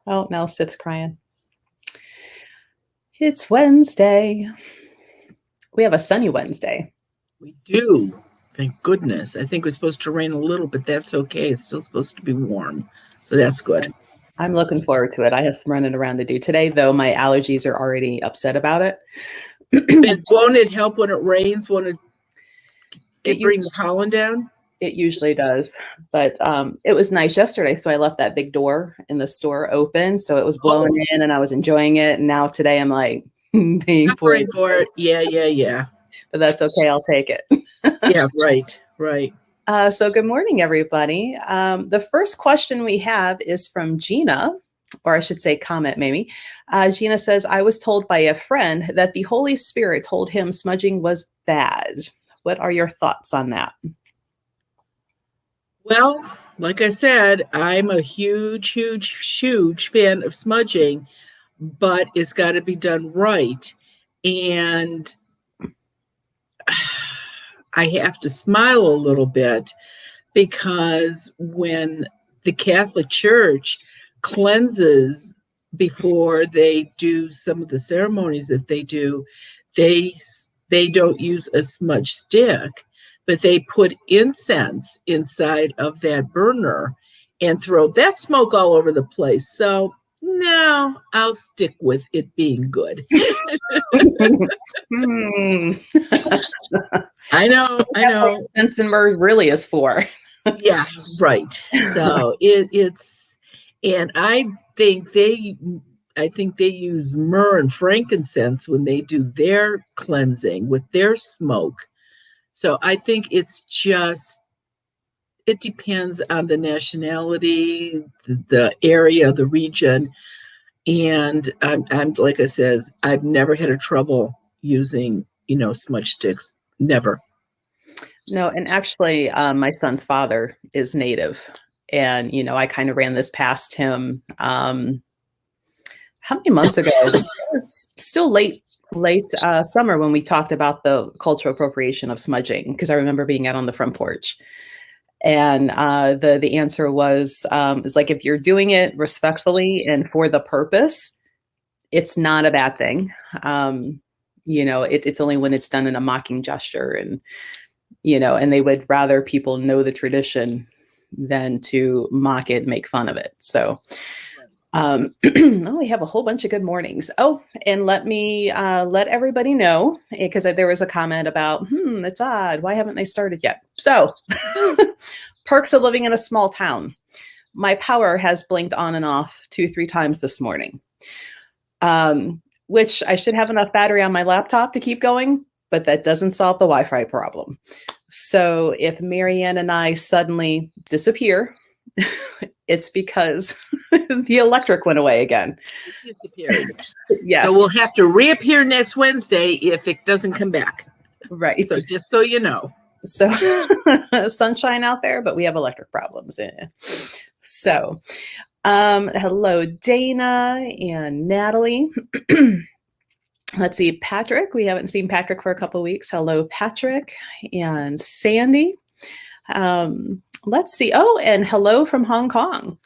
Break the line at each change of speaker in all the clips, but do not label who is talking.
Oh, now Sith's crying. It's Wednesday. We have a sunny Wednesday.
We do. Thank goodness. I think it was supposed to rain a little, but that's okay. It's still supposed to be warm. So that's good.
I'm looking forward to it. I have some running around to do today, though my allergies are already upset about it.
And won't it help when it rains? Won't
It
bring
usually,
the pollen down?
it usually does, but it was nice yesterday, so I left that big door in the store open, so it was blowing
Oh,
in, and I was enjoying it. And now today, I'm like paying for it,
suffering for it. Yeah.
but that's okay. I'll take it.
Yeah, right.
So good morning, everybody. The first question we have is from Gina, or I should say comment maybe. Gina says, I was told by a friend that the Holy Spirit told him smudging was bad. What are your thoughts on that?
Well, like I said, I'm a huge fan of smudging, but it's got to be done right. And I have to smile a little bit because when the Catholic Church cleanses before they do some of the ceremonies that they do, they they don't use a smudge stick, but they put incense inside of that burner and throw that smoke all over the place. So no, I'll stick with it being good.
Hmm.
I know.
That's what incense and myrrh really is for.
Yeah, right. So it's, and I think they use myrrh and frankincense when they do their cleansing with their smoke. So I think it depends on the nationality, the area, the region. And I'm like I says, I've never had a trouble using, smudge sticks. Never.
No, and actually, my son's father is native, and I kind of ran this past him. How many months ago? It was still late summer when we talked about the cultural appropriation of smudging, because I remember being out on the front porch, and the answer was is like, if you're doing it respectfully and for the purpose, it's not a bad thing. It's only when it's done in a mocking gesture, and they would rather people know the tradition than to mock it, make fun of it. So we have a whole bunch of good mornings. Oh, and let me let everybody know, because there was a comment about, it's odd. Why haven't they started yet? So perks of living in a small town. My power has blinked on and off 2-3 times this morning, which I should have enough battery on my laptop to keep going, but that doesn't solve the Wi-Fi problem. So if Marianne and I suddenly disappear, it's because the electric went away again.
It disappeared.
Yes.
So we'll have to reappear next Wednesday if it doesn't come back.
Right.
So just so you know.
So sunshine out there, but we have electric problems. So hello, Dana and Natalie. Let's see, Patrick. We haven't seen Patrick for a couple of weeks. Hello, Patrick and Sandy. Let's see. Oh, and hello from Hong Kong.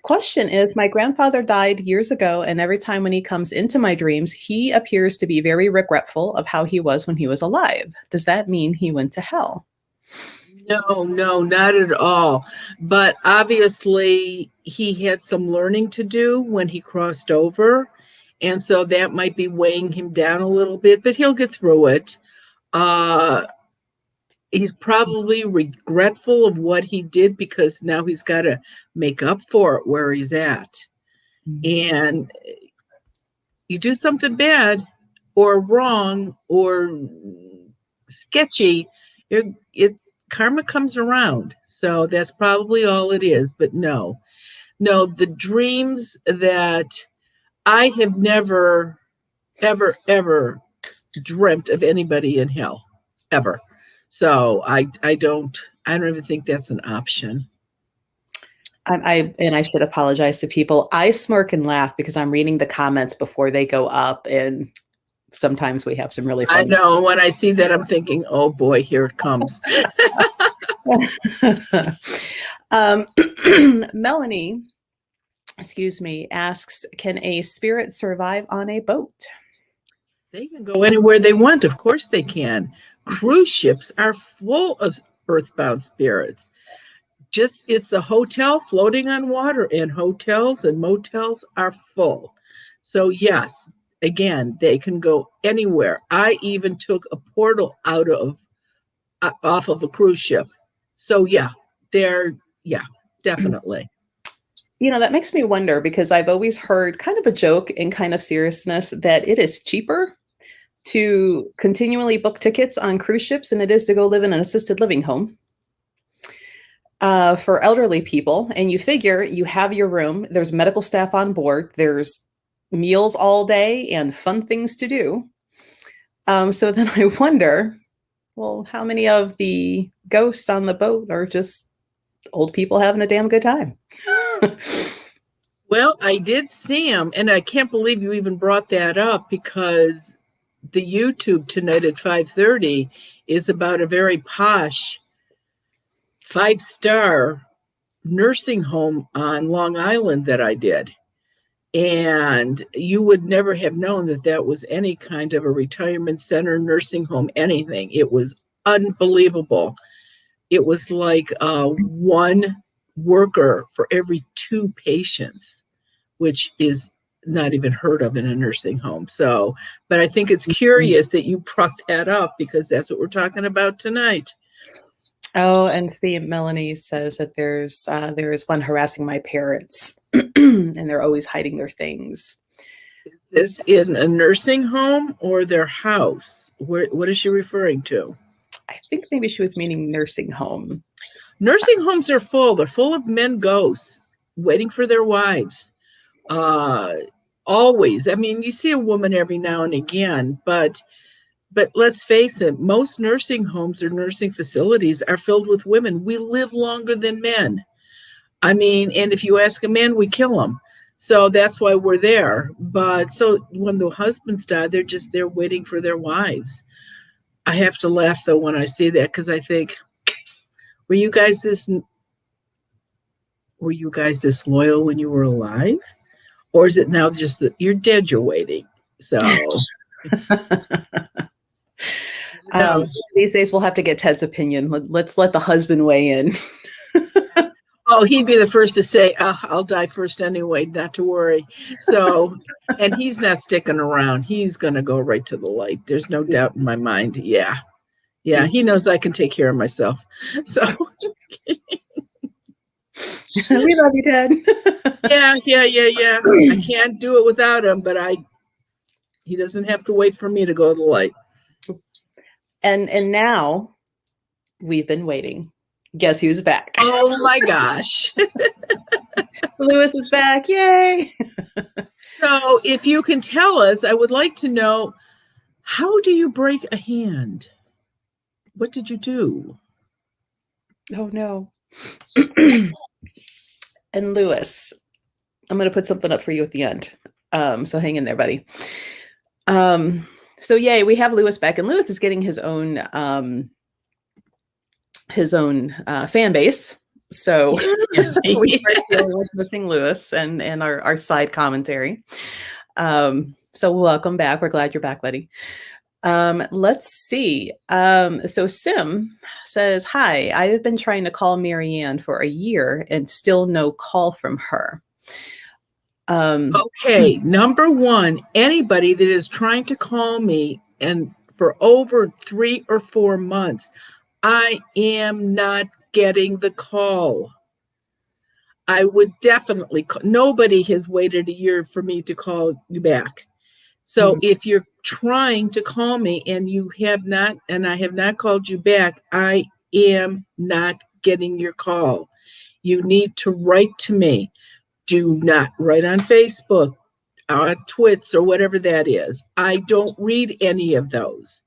Question is, my grandfather died years ago, and every time when he comes into my dreams, he appears to be very regretful of how he was when he was alive. Does that mean he went to hell?
No, not at all. But obviously, he had some learning to do when he crossed over. And so that might be weighing him down a little bit, but he'll get through it. He's probably regretful of what he did because now he's got to make up for it where he's at. Mm-hmm. And you do something bad or wrong or sketchy, karma comes around. So that's probably all it is. But no, the dreams that I have never, ever dreamt of anybody in hell, ever. So I don't even think that's an option.
I should apologize to people. I smirk and laugh because I'm reading the comments before they go up, and sometimes we have some really fun.
I know. When I see that, I'm thinking, oh boy, here it comes.
Melanie excuse me, asks, can a spirit survive on a boat?
They can go anywhere they want. Of course they can. Cruise ships are full of earthbound spirits. Just it's a hotel floating on water, and hotels and motels are full. So yes, again, they can go anywhere. I even took a portal out of off of a cruise ship. So yeah, definitely.
You know, that makes me wonder because I've always heard kind of a joke and kind of seriousness that it is cheaper to continually book tickets on cruise ships than it is to go live in an assisted living home for elderly people. And you figure you have your room, there's medical staff on board, there's meals all day and fun things to do. So then I wonder, well, how many of the ghosts on the boat are just old people having a damn good time?
Well, I did see them, and I can't believe you even brought that up because the YouTube tonight at 5:30 is about a very posh 5-star nursing home on Long Island that I did. And you would never have known that that was any kind of a retirement center, nursing home, anything. It was unbelievable. It was like one worker for every 2 patients, which is not even heard of in a nursing home. So, but I think it's curious that you brought that up because that's what we're talking about tonight.
Oh, and see, Melanie says that there is one harassing my parents, and they're always hiding their things.
Is this in a nursing home or their house? What is she referring to?
I think maybe she was meaning nursing home.
Nursing homes are full. They're full of men ghosts waiting for their wives. Always. I mean, you see a woman every now and again, but let's face it, most nursing homes or nursing facilities are filled with women. We live longer than men. I mean, and if you ask a man, we kill them. So that's why we're there. But so when the husbands die, they're just there waiting for their wives. I have to laugh though when I see that because I think, were you guys this loyal when you were alive? Or is it now just that you're dead, you're waiting? So
these days we'll have to get Ted's opinion. Let's let the husband weigh in.
Oh, he'd be the first to say, I'll die first anyway, not to worry. So, and he's not sticking around. He's going to go right to the light. There's no doubt in my mind. Yeah. Yeah. He knows I can take care of myself. So
we love you, Ted.
Yeah. I can't do it without him, but he doesn't have to wait for me to go to the light.
And now we've been waiting. Guess who's back?
Oh my gosh.
Lewis is back. Yay.
So if you can tell us, I would like to know, how do you break a hand? What did you do?
Oh no. And Lewis, I'm going to put something up for you at the end. So hang in there, buddy. So yay, we have Lewis back, and Lewis is getting his own fan base. So we're missing Lewis and our side commentary. So welcome back. We're glad you're back, buddy. Let's see. So Sim says, hi, I have been trying to call Marianne for a year and still no call from her.
Okay, number one, anybody that is trying to call me and for over 3 or 4 months, I am not getting the call. I would definitely call. Nobody has waited a year for me to call you back. So if you're trying to call me and you have not, and I have not called you back, I am not getting your call. You need to write to me. Do not write on Facebook, on Twits, or whatever that is. I don't read any of those.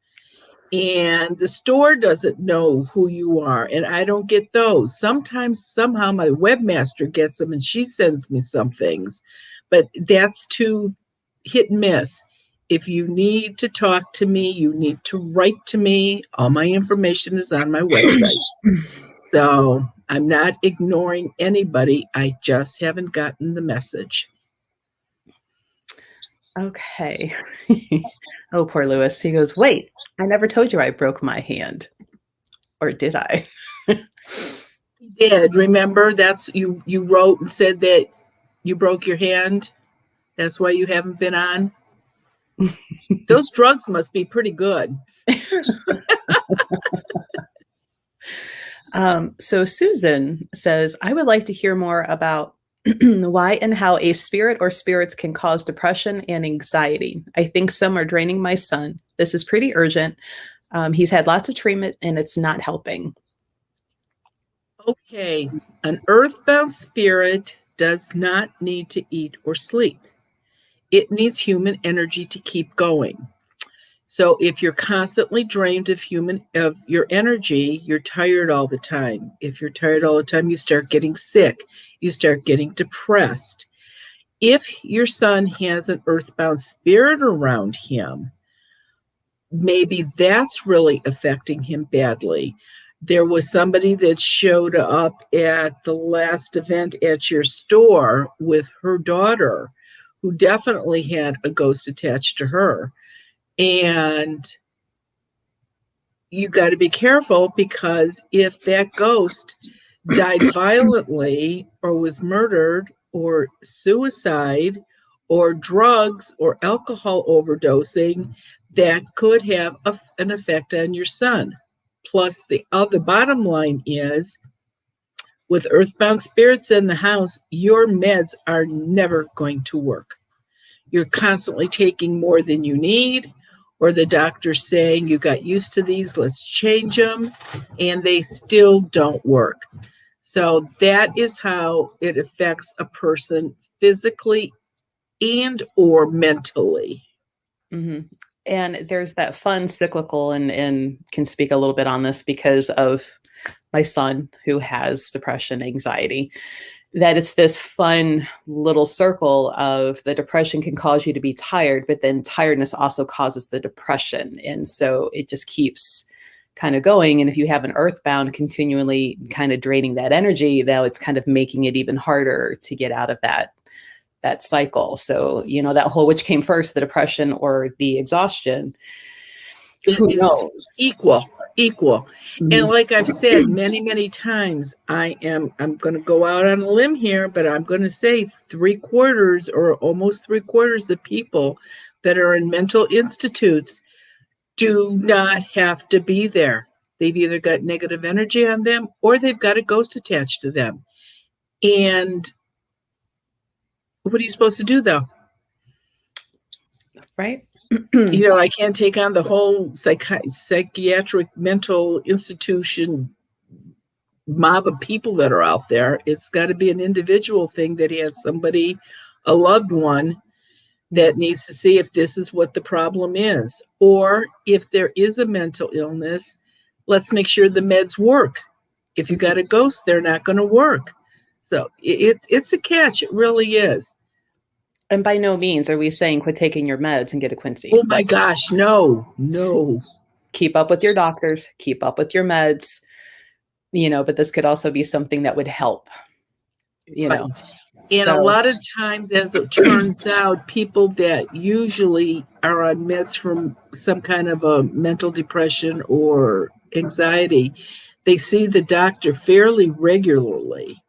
And the store doesn't know who you are, and I don't get those. Sometimes, somehow, my webmaster gets them, and she sends me some things. But that's too hit and miss. If you need to talk to me, you need to write to me. All my information is on my website. So I'm not ignoring anybody. I just haven't gotten the message.
Okay. Oh, poor Lewis. He goes, wait, I never told you I broke my hand. Or did I?
He did. Remember, that's you wrote and said that you broke your hand. That's why you haven't been on. Those drugs must be pretty good.
So Susan says, I would like to hear more about why and how a spirit or spirits can cause depression and anxiety. I think some are draining my son. This is pretty urgent. He's had lots of treatment and it's not helping.
Okay, an earthbound spirit does not need to eat or sleep. It needs human energy to keep going. So if you're constantly drained of your energy, you're tired all the time. If you're tired all the time, you start getting sick. You start getting depressed. If your son has an earthbound spirit around him, maybe that's really affecting him badly. There was somebody that showed up at the last event at your store with her daughter who definitely had a ghost attached to her. And you got to be careful, because if that ghost died violently or was murdered or suicide or drugs or alcohol overdosing, that could have an effect on your son. Plus, the bottom line is, with earthbound spirits in the house, your meds are never going to work. You're constantly taking more than you need, or the doctor's saying you got used to these, let's change them, and they still don't work. So that is how it affects a person physically and or mentally.
Mm-hmm. And there's that fun cyclical, and can speak a little bit on this because of my son who has depression, anxiety, that it's this fun little circle of the depression can cause you to be tired, but then tiredness also causes the depression. And so it just keeps kind of going. And if you have an earthbound continually kind of draining that energy, now it's kind of making it even harder to get out of that cycle. So, that whole, which came first, the depression or the exhaustion, who knows?
Equal.
Mm-hmm.
And like I've said many times, I'm going to go out on a limb here, but I'm going to say 3/4 or almost 3/4 of people that are in mental institutes do not have to be there. They've either got negative energy on them or they've got a ghost attached to them. And what are you supposed to do, though?
Right.
I can't take on the whole psychiatric mental institution mob of people that are out there. It's got to be an individual thing that has somebody, a loved one, that needs to see if this is what the problem is. Or if there is a mental illness, let's make sure the meds work. If you got a ghost, they're not going to work. So it's a catch. It really is.
And by no means are we saying quit taking your meds and get a Quincy.
Oh my gosh, no.
Keep up with your doctors, keep up with your meds, but this could also be something that would help,
Right. And a lot of times, as it turns out, people that usually are on meds from some kind of a mental depression or anxiety, they see the doctor fairly regularly,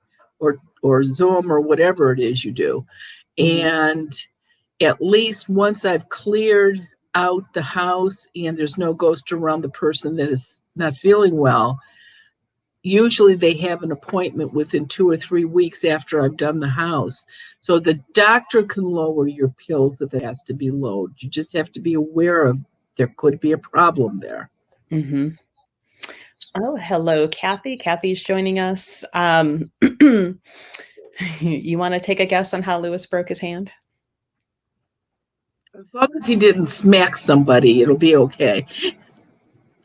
or Zoom or whatever it is you do. And at least once I've cleared out the house and there's no ghost around the person that is not feeling well, usually they have an appointment within 2 or 3 weeks after I've done the house. So the doctor can lower your pills if it has to be lowered. You just have to be aware of there could be a problem there.
Mm-hmm. Oh, hello, Kathy. Kathy's joining us. You want to take a guess on how Lewis broke his hand?
As long as he didn't smack somebody, it'll be okay.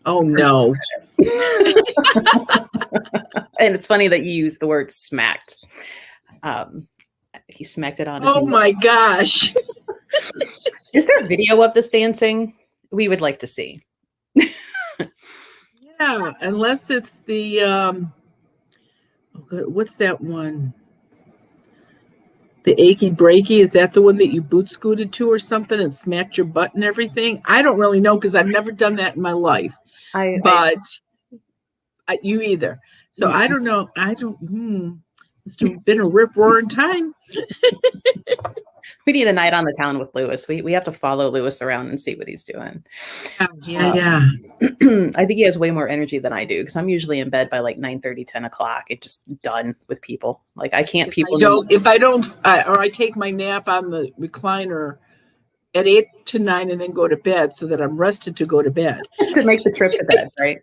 Oh, no.
And it's funny that you use the word smacked. He smacked it on his
knee. My gosh.
Is there video of this dancing? We would like to see.
Yeah, unless it's the, what's that one? The achy breaky, is that the one that you boot scooted to or something and smacked your butt and everything? I don't really know because I've never done that in my life, but you either. So I don't know. It's been a rip roaring time.
We need a night on the town with Lewis. We have to follow Lewis around and see what he's doing.
Yeah.
I think he has way more energy than I do because I'm usually in bed by like 9:30, 10 o'clock. It's just done with people. Like I can't
if I don't, or I take my nap on the recliner at 8 to 9 and then go to bed so that I'm rested to go to bed.
To make the trip to bed, right?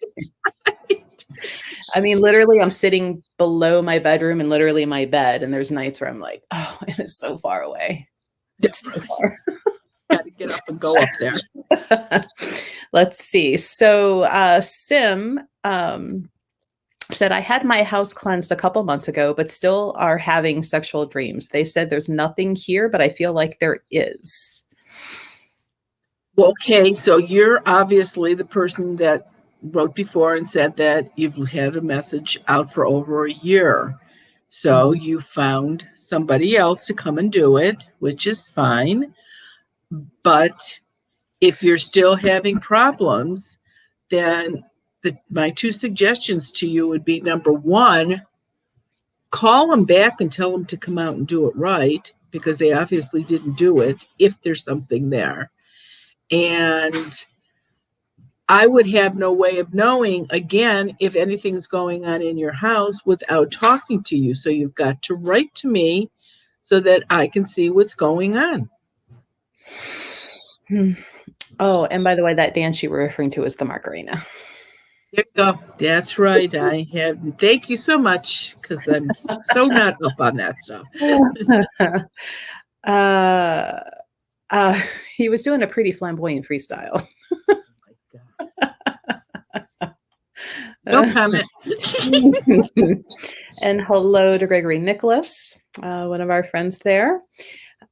I mean, literally, I'm sitting below my bedroom and literally my bed, and there's nights where I'm like, oh, it is so far away. It's so far.
Got to get up and go up there.
Let's see. So Sim said, I had my house cleansed a couple months ago, but still are having sexual dreams. They said there's nothing here, but I feel like there is.
Okay, so you're obviously the person that wrote before and said that you've had a message out for over a year. So you found somebody else to come and do it, which is fine. But if you're still having problems, then my two suggestions to you would be, number one, call them back and tell them to come out and do it right, because they obviously didn't do it if there's something there. And I would have no way of knowing, again, if anything's going on in your house without talking to you. So you've got to write to me so that I can see what's going on.
Oh, and by the way, that dance you were referring to is the Macarena.
There you go. That's right. I have. Thank you so much, because I'm so not up on that stuff.
He was doing a pretty flamboyant freestyle.
No comment.
And hello to Gregory Nicholas, one of our friends there.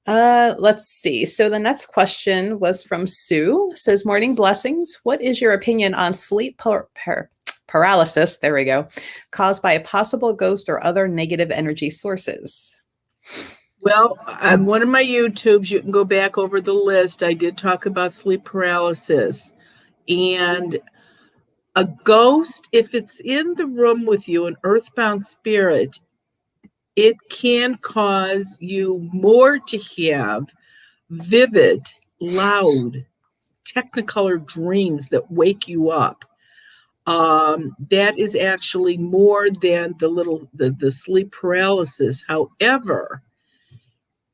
Let's see. So the next question was from Sue. It says, morning blessings. What is your opinion on sleep paralysis? There we go. Caused by a possible ghost or other negative energy sources?
Well, on one of my YouTubes, you can go back over the list. I did talk about sleep paralysis. And a ghost, if it's in the room with you, an earthbound spirit, it can cause you more to have vivid, loud, technicolor dreams that wake you up. That is actually more than the sleep paralysis. However,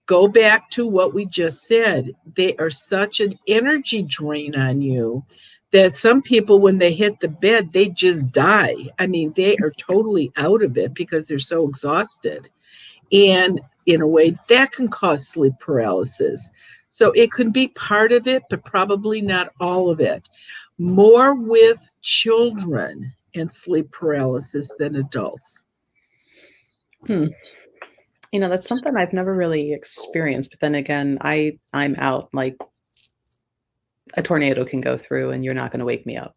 go back to what we just said. They are such an energy drain on you that some people, when they hit the bed, they just die. I mean, they are totally out of it because they're so exhausted. And in a way, that can cause sleep paralysis. So it could be part of it, but probably not all of it. More with children and sleep paralysis than adults.
You know, that's something I've never really experienced. But then again, I'm out. Like a tornado can go through and you're not going to wake me up.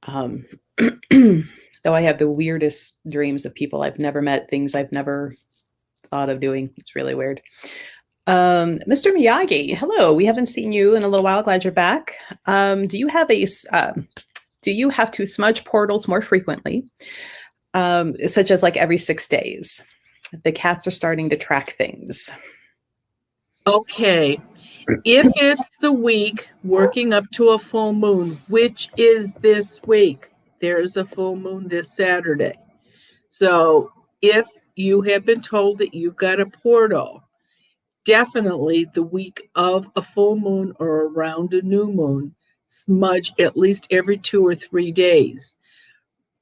Though I have the weirdest dreams of people I've never met, things I've never thought of doing. It's really weird. Mr. Miyagi, hello. We haven't seen you in a little while. Glad you're back. Do you have to smudge portals more frequently, such as like every 6 days? The cats are starting to track things.
Okay. If it's the week working up to a full moon, which is this week, there's a full moon this Saturday. So if you have been told that you've got a portal, definitely the week of a full moon or around a new moon, smudge at least every 2 or 3 days.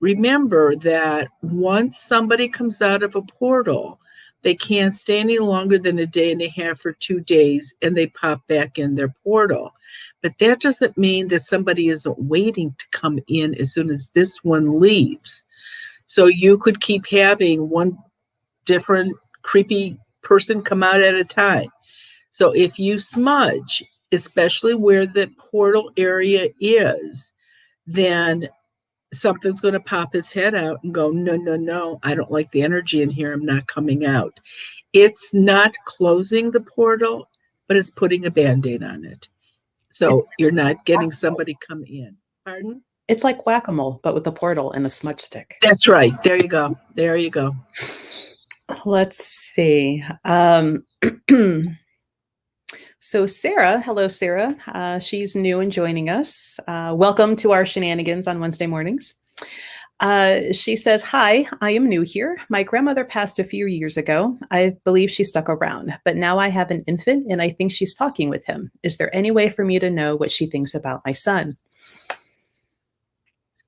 Remember that once somebody comes out of a portal, they can't stay any longer than a day and a half or 2 days, and they pop back in their portal. But that doesn't mean that somebody isn't waiting to come in as soon as this one leaves. So you could keep having one different creepy person come out at a time. So if you smudge, especially where the portal area is, then something's going to pop his head out and go, no, no, no, I don't like the energy in here. I'm not coming out. It's not closing the portal, but it's putting a Band-Aid on it. So you're not getting somebody come in. Pardon?
It's like whack-a-mole, but with a portal and a smudge stick.
That's right. There you go. There you go.
Let's see. So Sarah, hello, Sarah. She's new and joining us. Welcome to our shenanigans on Wednesday mornings. She says, hi, I am new here. My grandmother passed a few years ago. I believe she stuck around, but now I have an infant and I think she's talking with him. Is there any way for me to know what she thinks about my son?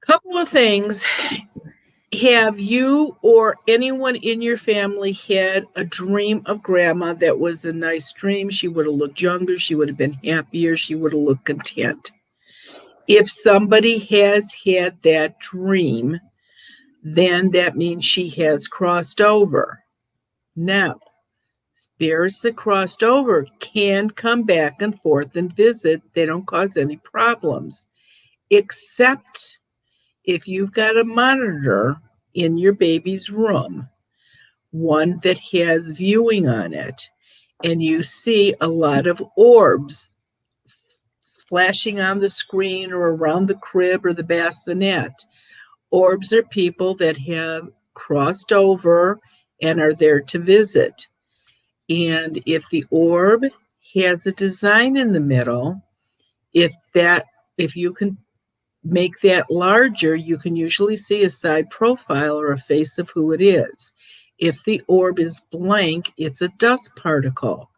Couple of things. Have you or anyone in your family had a dream of grandma that was a nice dream? She would have looked younger. She would have been happier. She would have looked content. If somebody has had that dream, then that means she has crossed over. Now, spirits that crossed over can come back and forth and visit. They don't cause any problems, except if you've got a monitor in your baby's room, one that has viewing on it, and you see a lot of orbs flashing on the screen or around the crib or the bassinet. Orbs are people that have crossed over and are there to visit. And if the orb has a design in the middle, if you can make that larger, you can usually see a side profile or a face of who it is. If the orb is blank, it's a dust particle.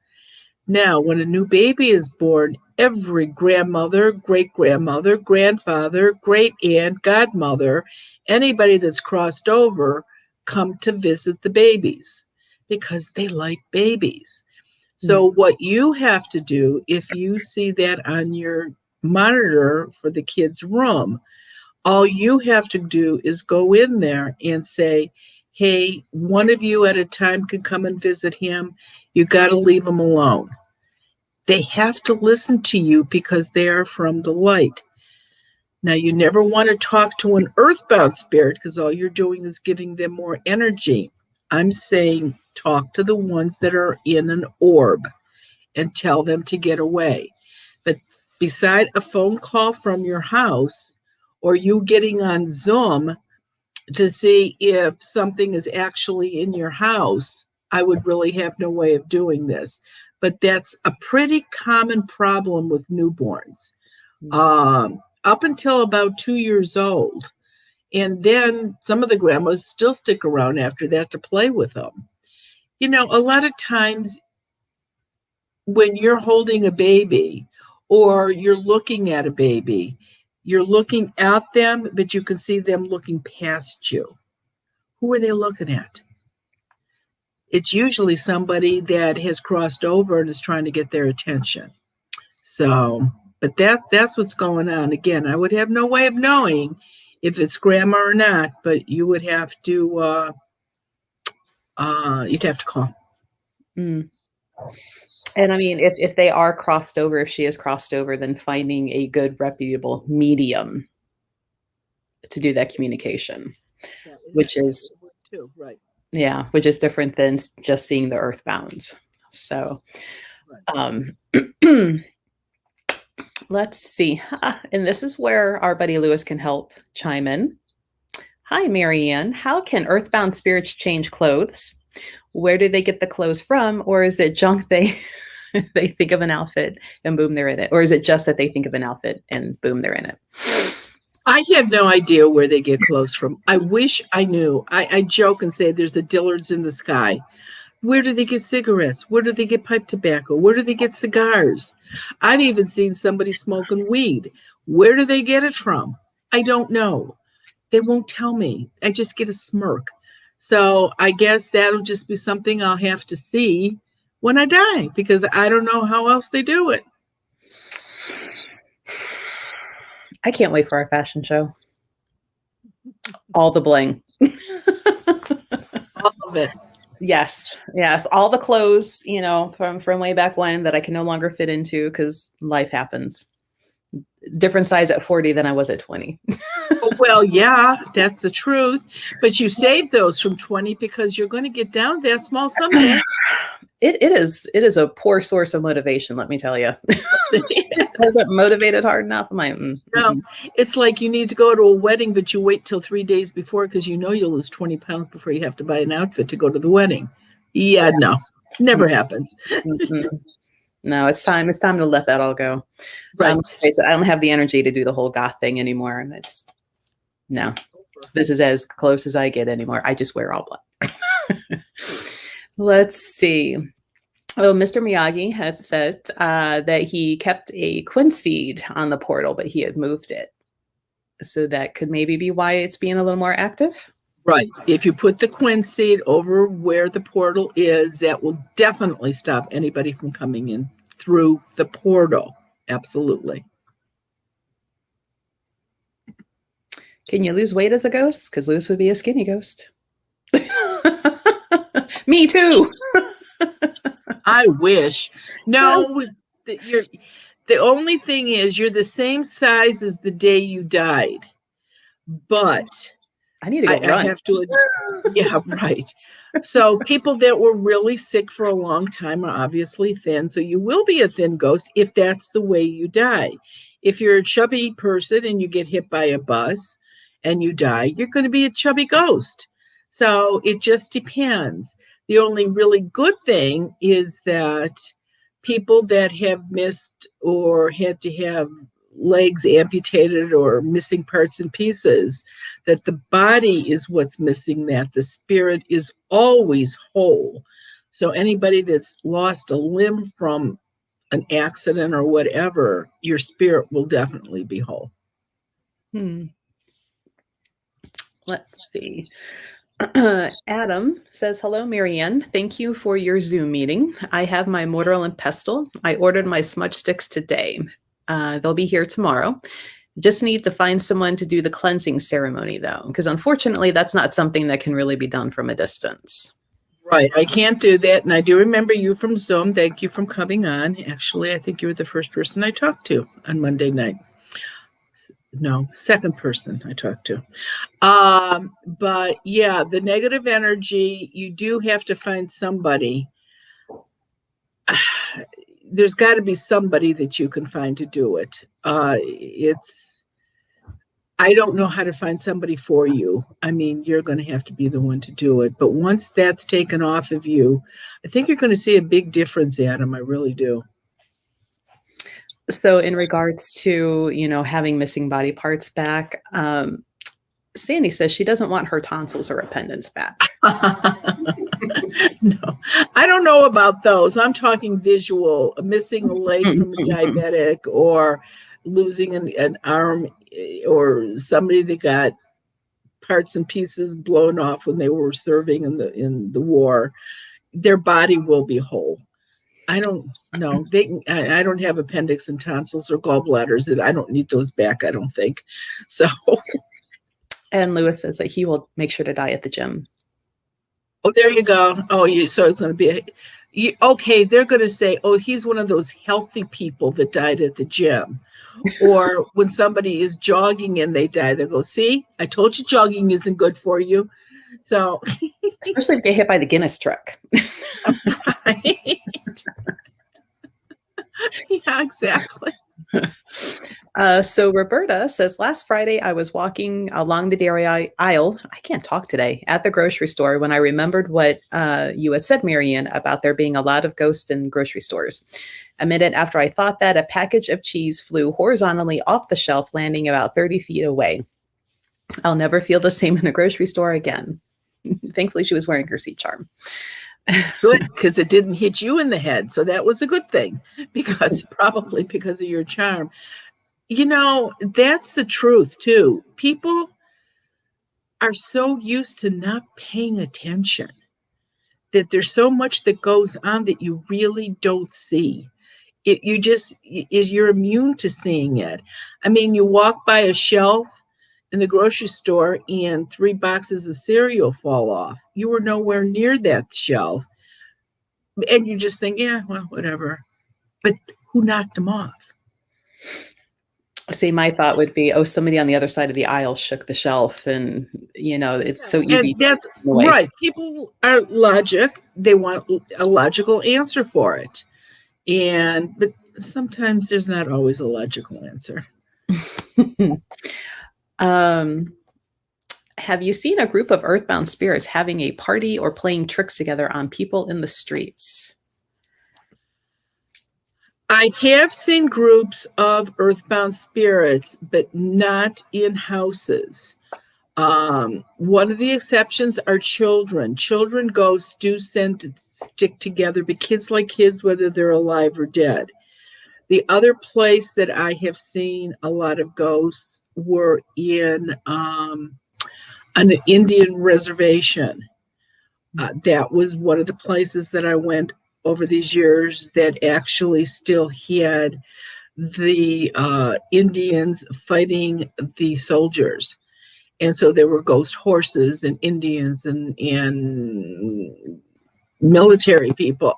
Now, when a new baby is born, every grandmother, great-grandmother, grandfather, great-aunt, godmother, anybody that's crossed over come to visit the babies because they like babies. So what you have to do, if you see that on your monitor for the kid's room, all you have to do is go in there and say, hey, one of you at a time can come and visit him. You got to leave him alone. They have to listen to you because they are from the light. Now, you never want to talk to an earthbound spirit because all you're doing is giving them more energy. I'm saying talk to the ones that are in an orb and tell them to get away. But beside a phone call from your house or you getting on Zoom to see if something is actually in your house, I would really have no way of doing this. But that's a pretty common problem with newborns. Up until about 2 years old. And then some of the grandmas still stick around after that to play with them. You know, a lot of times when you're holding a baby or you're looking at a baby, you're looking at them, but you can see them looking past you. Who are they looking at? It's usually somebody that has crossed over and is trying to get their attention. So, but that's what's going on. Again, I would have no way of knowing if it's grandma or not, but you would have to, you'd have to call.
And I mean, if they are crossed over, if she is crossed over, then finding a good, reputable medium to do that communication, which is
too, right.
Yeah, which is different than just seeing the earthbounds. So, let's see. And this is where our buddy Lewis can help chime in. Hi, Marianne. How can earthbound spirits change clothes? Where do they get the clothes from? Or is it junk they think of an outfit and boom, they're in it? Or is it just that they think of an outfit and boom, they're in it?
I have no idea where they get clothes from. I wish I knew. I joke and say there's a Dillard's in the sky. Where do they get cigarettes? Where do they get pipe tobacco? Where do they get cigars? I've even seen somebody smoking weed. Where do they get it from? I don't know. They won't tell me. I just get a smirk. So I guess that'll just be something I'll have to see when I die because I don't know how else they do it.
I can't wait for our fashion show. All the bling.
All of it.
Yes. All the clothes, from way back when that I can no longer fit into because life happens. Different size at 40 than I was at 20.
Well, yeah, that's the truth. But you saved those from 20 because you're going to get down that small someday.
It is a poor source of motivation, let me tell you. It hasn't motivated hard enough. I'm like,
no, it's like you need to go to a wedding, but you wait till 3 days before because you know you'll lose 20 pounds before you have to buy an outfit to go to the wedding. Yeah, no, never happens.
No, it's time to let that all go.
Right.
Let's face it, I don't have the energy to do the whole goth thing anymore. No, this is as close as I get anymore. I just wear all black. Let's see. Oh, Mr. Miyagi had said that he kept a quince seed on the portal, but he had moved it. So that could maybe be why it's being a little more active.
Right. If you put the quince seed over where the portal is, that will definitely stop anybody from coming in through the portal. Absolutely.
Can you lose weight as a ghost? Because Lewis would be a skinny ghost. Me too.
I wish. No, the only thing is you're the same size as the day you died. But
I need to go run.
I have to, yeah, right. So people that were really sick for a long time are obviously thin. So you will be a thin ghost if that's the way you die. If you're a chubby person and you get hit by a bus and you die, you're going to be a chubby ghost. So it just depends. The only really good thing is that people that have missed or had to have legs amputated or missing parts and pieces, that the body is what's missing, that the spirit is always whole. So anybody that's lost a limb from an accident or whatever, your spirit will definitely be whole.
Let's see. Adam says, hello, Marianne. Thank you for your Zoom meeting. I have my mortar and pestle. I ordered my smudge sticks today. They'll be here tomorrow. Just need to find someone to do the cleansing ceremony, though, because unfortunately, that's not something that can really be done from a distance.
Right. I can't do that. And I do remember you from Zoom. Thank you for coming on. Actually, I think you were the first person I talked to on Monday night. No, second person I talked to. But yeah, the negative energy, you do have to find somebody. There's got to be somebody that you can find to do it. I don't know how to find somebody for you. I mean, you're going to have to be the one to do it. But once that's taken off of you, I think you're going to see a big difference, Adam. I really do.
So in regards to, having missing body parts back, Sandy says she doesn't want her tonsils or her pendants back.
No, I don't know about those. I'm talking visual, missing a leg from a diabetic or losing an arm or somebody that got parts and pieces blown off when they were serving in the war. Their body will be whole. I don't know. I don't have appendix and tonsils or gallbladders, and I don't need those back, I don't think. So.
And Lewis says that he will make sure to die at the gym.
Oh, there you go. Oh, so it's going to be okay. They're going to say, oh, he's one of those healthy people that died at the gym. Or when somebody is jogging and they die, they go, see, I told you jogging isn't good for you. So,
especially if they get hit by the Guinness truck.
Right. Yeah, exactly.
So Roberta says, last Friday, I was walking along the dairy aisle. I can't talk today at the grocery store when I remembered what you had said, Marianne, about there being a lot of ghosts in grocery stores. A minute after I thought that, a package of cheese flew horizontally off the shelf, landing about 30 feet away. I'll never feel the same in a grocery store again. Thankfully, she was wearing her seat charm.
Good, because it didn't hit you in the head. So that was a good thing, probably because of your charm. That's the truth, too. People are so used to not paying attention that there's so much that goes on that you really don't see. You're immune to seeing it. I mean, you walk by a shelf in the grocery store and 3 boxes of cereal fall off. You were nowhere near that shelf. And you just think, yeah, well, whatever. But who knocked them off?
See, my thought would be, oh, somebody on the other side of the aisle shook the shelf, and it's so easy.
And that's right. People are logic. They want a logical answer for it. But sometimes there's not always a logical answer.
Have you seen a group of earthbound spirits having a party or playing tricks together on people in the streets?
I have seen groups of earthbound spirits, but not in houses. One of the exceptions are children. Children ghosts do tend to stick together, but kids like kids, whether they're alive or dead. The other place that I have seen a lot of ghosts were in an Indian reservation. That was one of the places that I went over these years that actually still had the Indians fighting the soldiers. And so there were ghost horses and Indians and military people.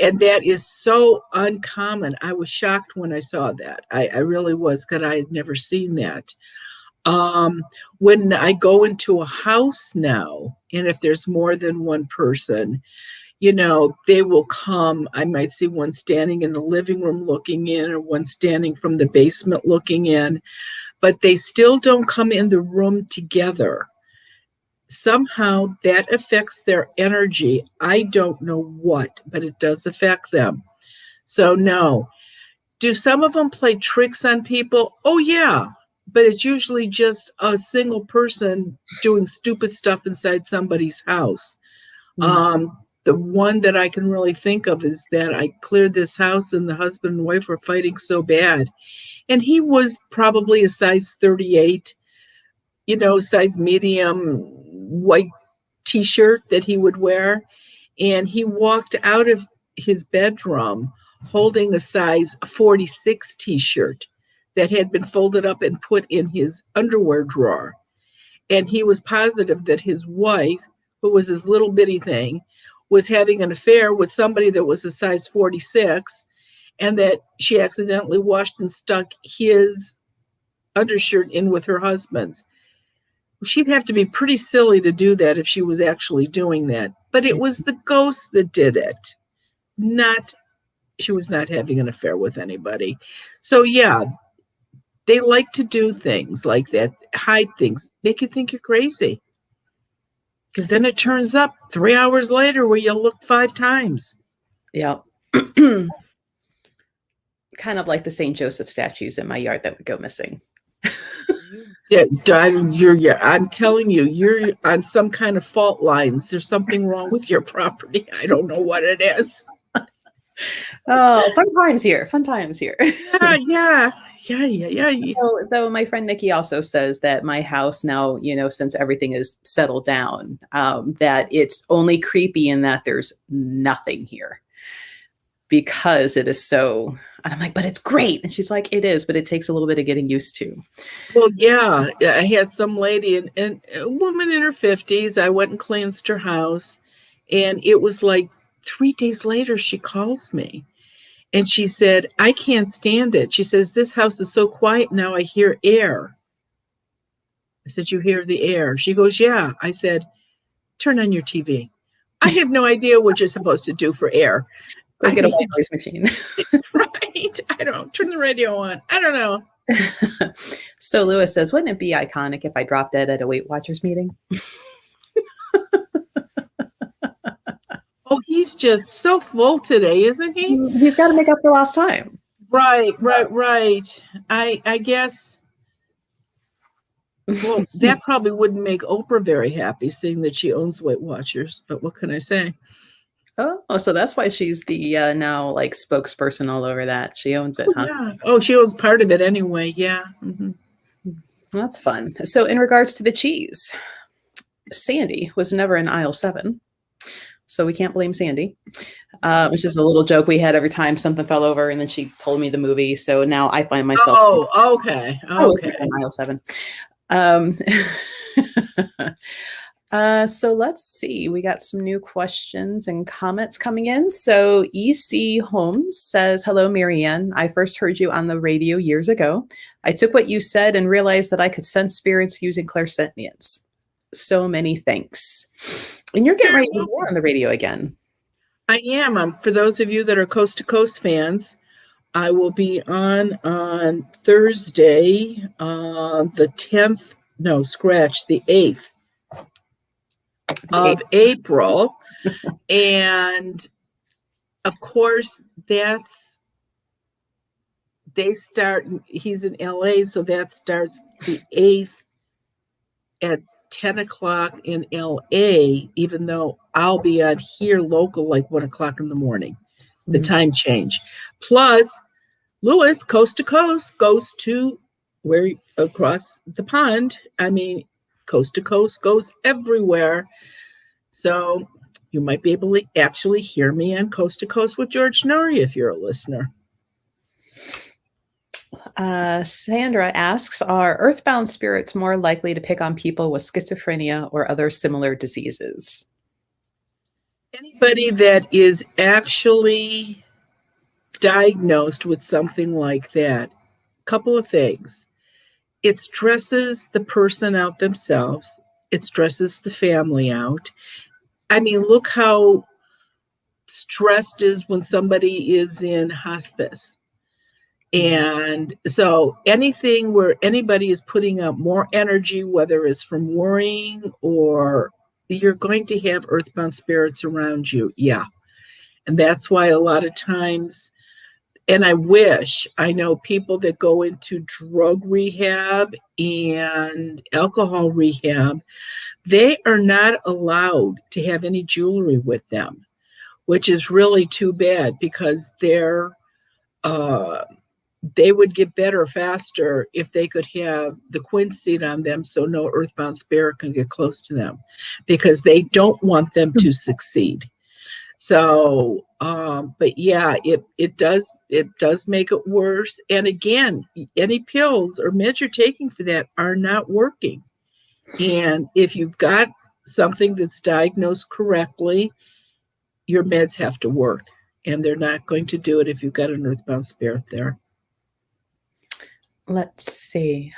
And that is so uncommon. I was shocked when I saw that. I really was, because I had never seen that. When I go into a house now, and if there's more than one person, they will come. I might see one standing in the living room looking in, or one standing from the basement looking in, but they still don't come in the room together. Somehow that affects their energy. I don't know what, but it does affect them. So no. Do some of them play tricks on people? Oh yeah, but it's usually just a single person doing stupid stuff inside somebody's house. Mm-hmm. The one that I can really think of is that I cleared this house and the husband and wife were fighting so bad. And he was probably a size 38, size medium white t-shirt that he would wear. And he walked out of his bedroom holding a size 46 t-shirt that had been folded up and put in his underwear drawer. And he was positive that his wife, who was his little bitty thing, was having an affair with somebody that was a size 46, and that she accidentally washed and stuck his undershirt in with her husband's. She'd have to be pretty silly to do that if she was actually doing that. But it was the ghost that did it. She was not having an affair with anybody. So yeah, they like to do things like that, hide things, make you think you're crazy. Because then it turns up 3 hours later where you looked 5 times.
Yeah. Kind of like the St. Joseph statues in my yard that would go missing.
Yeah, I'm telling you, you're on some kind of fault lines. There's something wrong with your property. I don't know what it is.
Oh, fun times here.
Yeah.
Though my friend Nikki also says that my house now, since everything is settled down, that it's only creepy in that there's nothing here, because it is so. And I'm like, but it's great. And she's like, it is, but it takes a little bit of getting used to.
Well, yeah, I had some lady, and a woman in her 50s. I went and cleansed her house, and it was like 3 days later, she calls me. And she said, I can't stand it. She says, this house is so quiet now, I hear air. I said, you hear the air? She goes, yeah. I said, turn on your TV. I have no idea what you're supposed to do for air.
Go get a white noise machine.
Right. I don't turn the radio on. I don't know.
So Lewis says, wouldn't it be iconic if I dropped dead at a Weight Watchers meeting?
Oh, he's just so full today, isn't he?
He's got to make up for lost time.
Right. I guess, well, that probably wouldn't make Oprah very happy, seeing that she owns Weight Watchers, but what can I say?
Oh, so that's why she's the now like spokesperson all over that. She owns it, huh?
Yeah. Oh, she owns part of it anyway. Yeah. Mm-hmm.
That's fun. So in regards to the cheese, Sandy was never in aisle 7. So we can't blame Sandy, which is a little joke we had every time something fell over, and then she told me the movie. So now I find myself.
Oh, okay.
I was in aisle 7. So let's see. We got some new questions and comments coming in. So EC Holmes says, "Hello, Marianne. I first heard you on the radio years ago. I took what you said and realized that I could sense spirits using clairsentience. So many thanks." And you're getting ready to go on the radio again.
I am. For those of you that are Coast to Coast fans, I will be on Thursday, the 10th. No, scratch the 8th of April. And of course, he's in LA, so that starts the 8th at 10 o'clock in LA, even though I'll be on here local like 1 o'clock in the morning, the time change. Plus, Lewis, Coast to Coast, goes to across the pond. I mean, Coast to Coast goes everywhere. So you might be able to actually hear me on Coast to Coast with George Norrie if you're a listener.
Sandra asks, "Are earthbound spirits more likely to pick on people with schizophrenia or other similar diseases?"
Anybody that is actually diagnosed with something like that, couple of things. It stresses the person out themselves. It stresses the family out. I mean, look how stressed is when somebody is in hospice. And so anything where anybody is putting out more energy, whether it's from worrying or you're going to have earthbound spirits around you. Yeah. And that's why a lot of times, and I know people that go into drug rehab and alcohol rehab, they are not allowed to have any jewelry with them, which is really too bad because they would get better faster if they could have the quinseed on them so no earthbound spirit can get close to them because they don't want them to succeed. So, but yeah, it does make it worse. And again, any pills or meds you're taking for that are not working. And if you've got something that's diagnosed correctly, your meds have to work. And they're not going to do it if you've got an earthbound spirit there.
Let's see.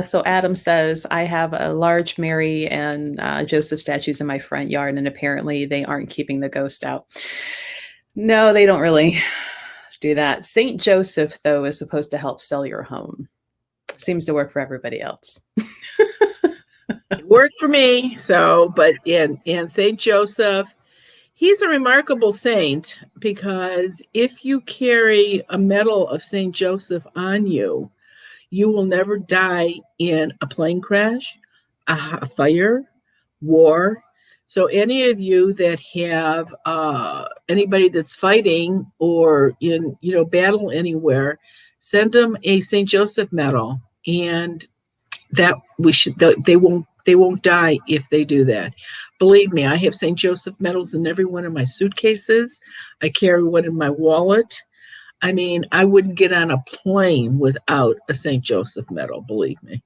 So Adam says, "I have a large Mary and Joseph statues in my front yard, and apparently they aren't keeping the ghost out." No, they don't really do that. Saint Joseph, though, is supposed to help sell your home. Seems to work for everybody else.
It worked for me. So, but in Saint Joseph, he's a remarkable saint because if you carry a medal of Saint Joseph on you, you will never die in a plane crash, a fire, war. So any of you that have anybody that's fighting or in battle anywhere, send them a Saint Joseph medal, and that they won't die if they do that. Believe me, I have St. Joseph medals in every one of my suitcases. I carry one in my wallet. I mean, I wouldn't get on a plane without a St. Joseph medal, believe me.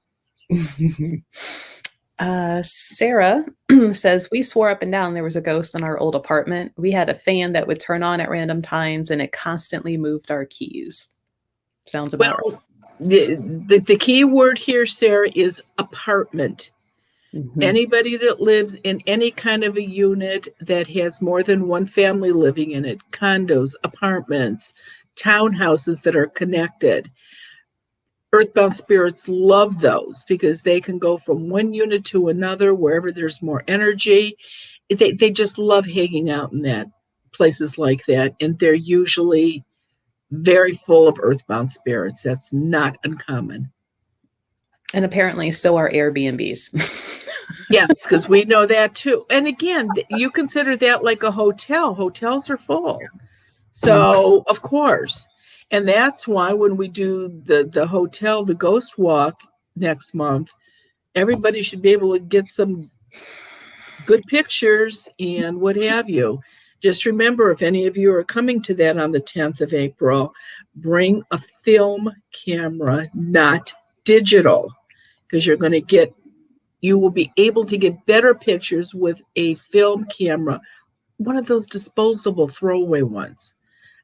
Sarah says, "We swore up and down there was a ghost in our old apartment. We had a fan that would turn on at random times, and it constantly moved our keys." Sounds about right.
The key word here, Sarah, is apartment.
Mm-hmm.
Anybody that lives in any kind of a unit that has more than one family living in it, condos, apartments, townhouses that are connected, earthbound spirits love those because they can go from one unit to another wherever there's more energy. They just love hanging out in that places like that, and they're usually very full of earthbound spirits. That's not uncommon.
And apparently so are Airbnbs.
Yes, because we know that too. And again, you consider that like a hotel. Hotels are full. So, of course. And that's why when we do the hotel, the ghost walk next month, everybody should be able to get some good pictures and what have you. Just remember, if any of you are coming to that on the 10th of April, bring a film camera, not digital. because you will be able to get better pictures with a film camera, one of those disposable throwaway ones,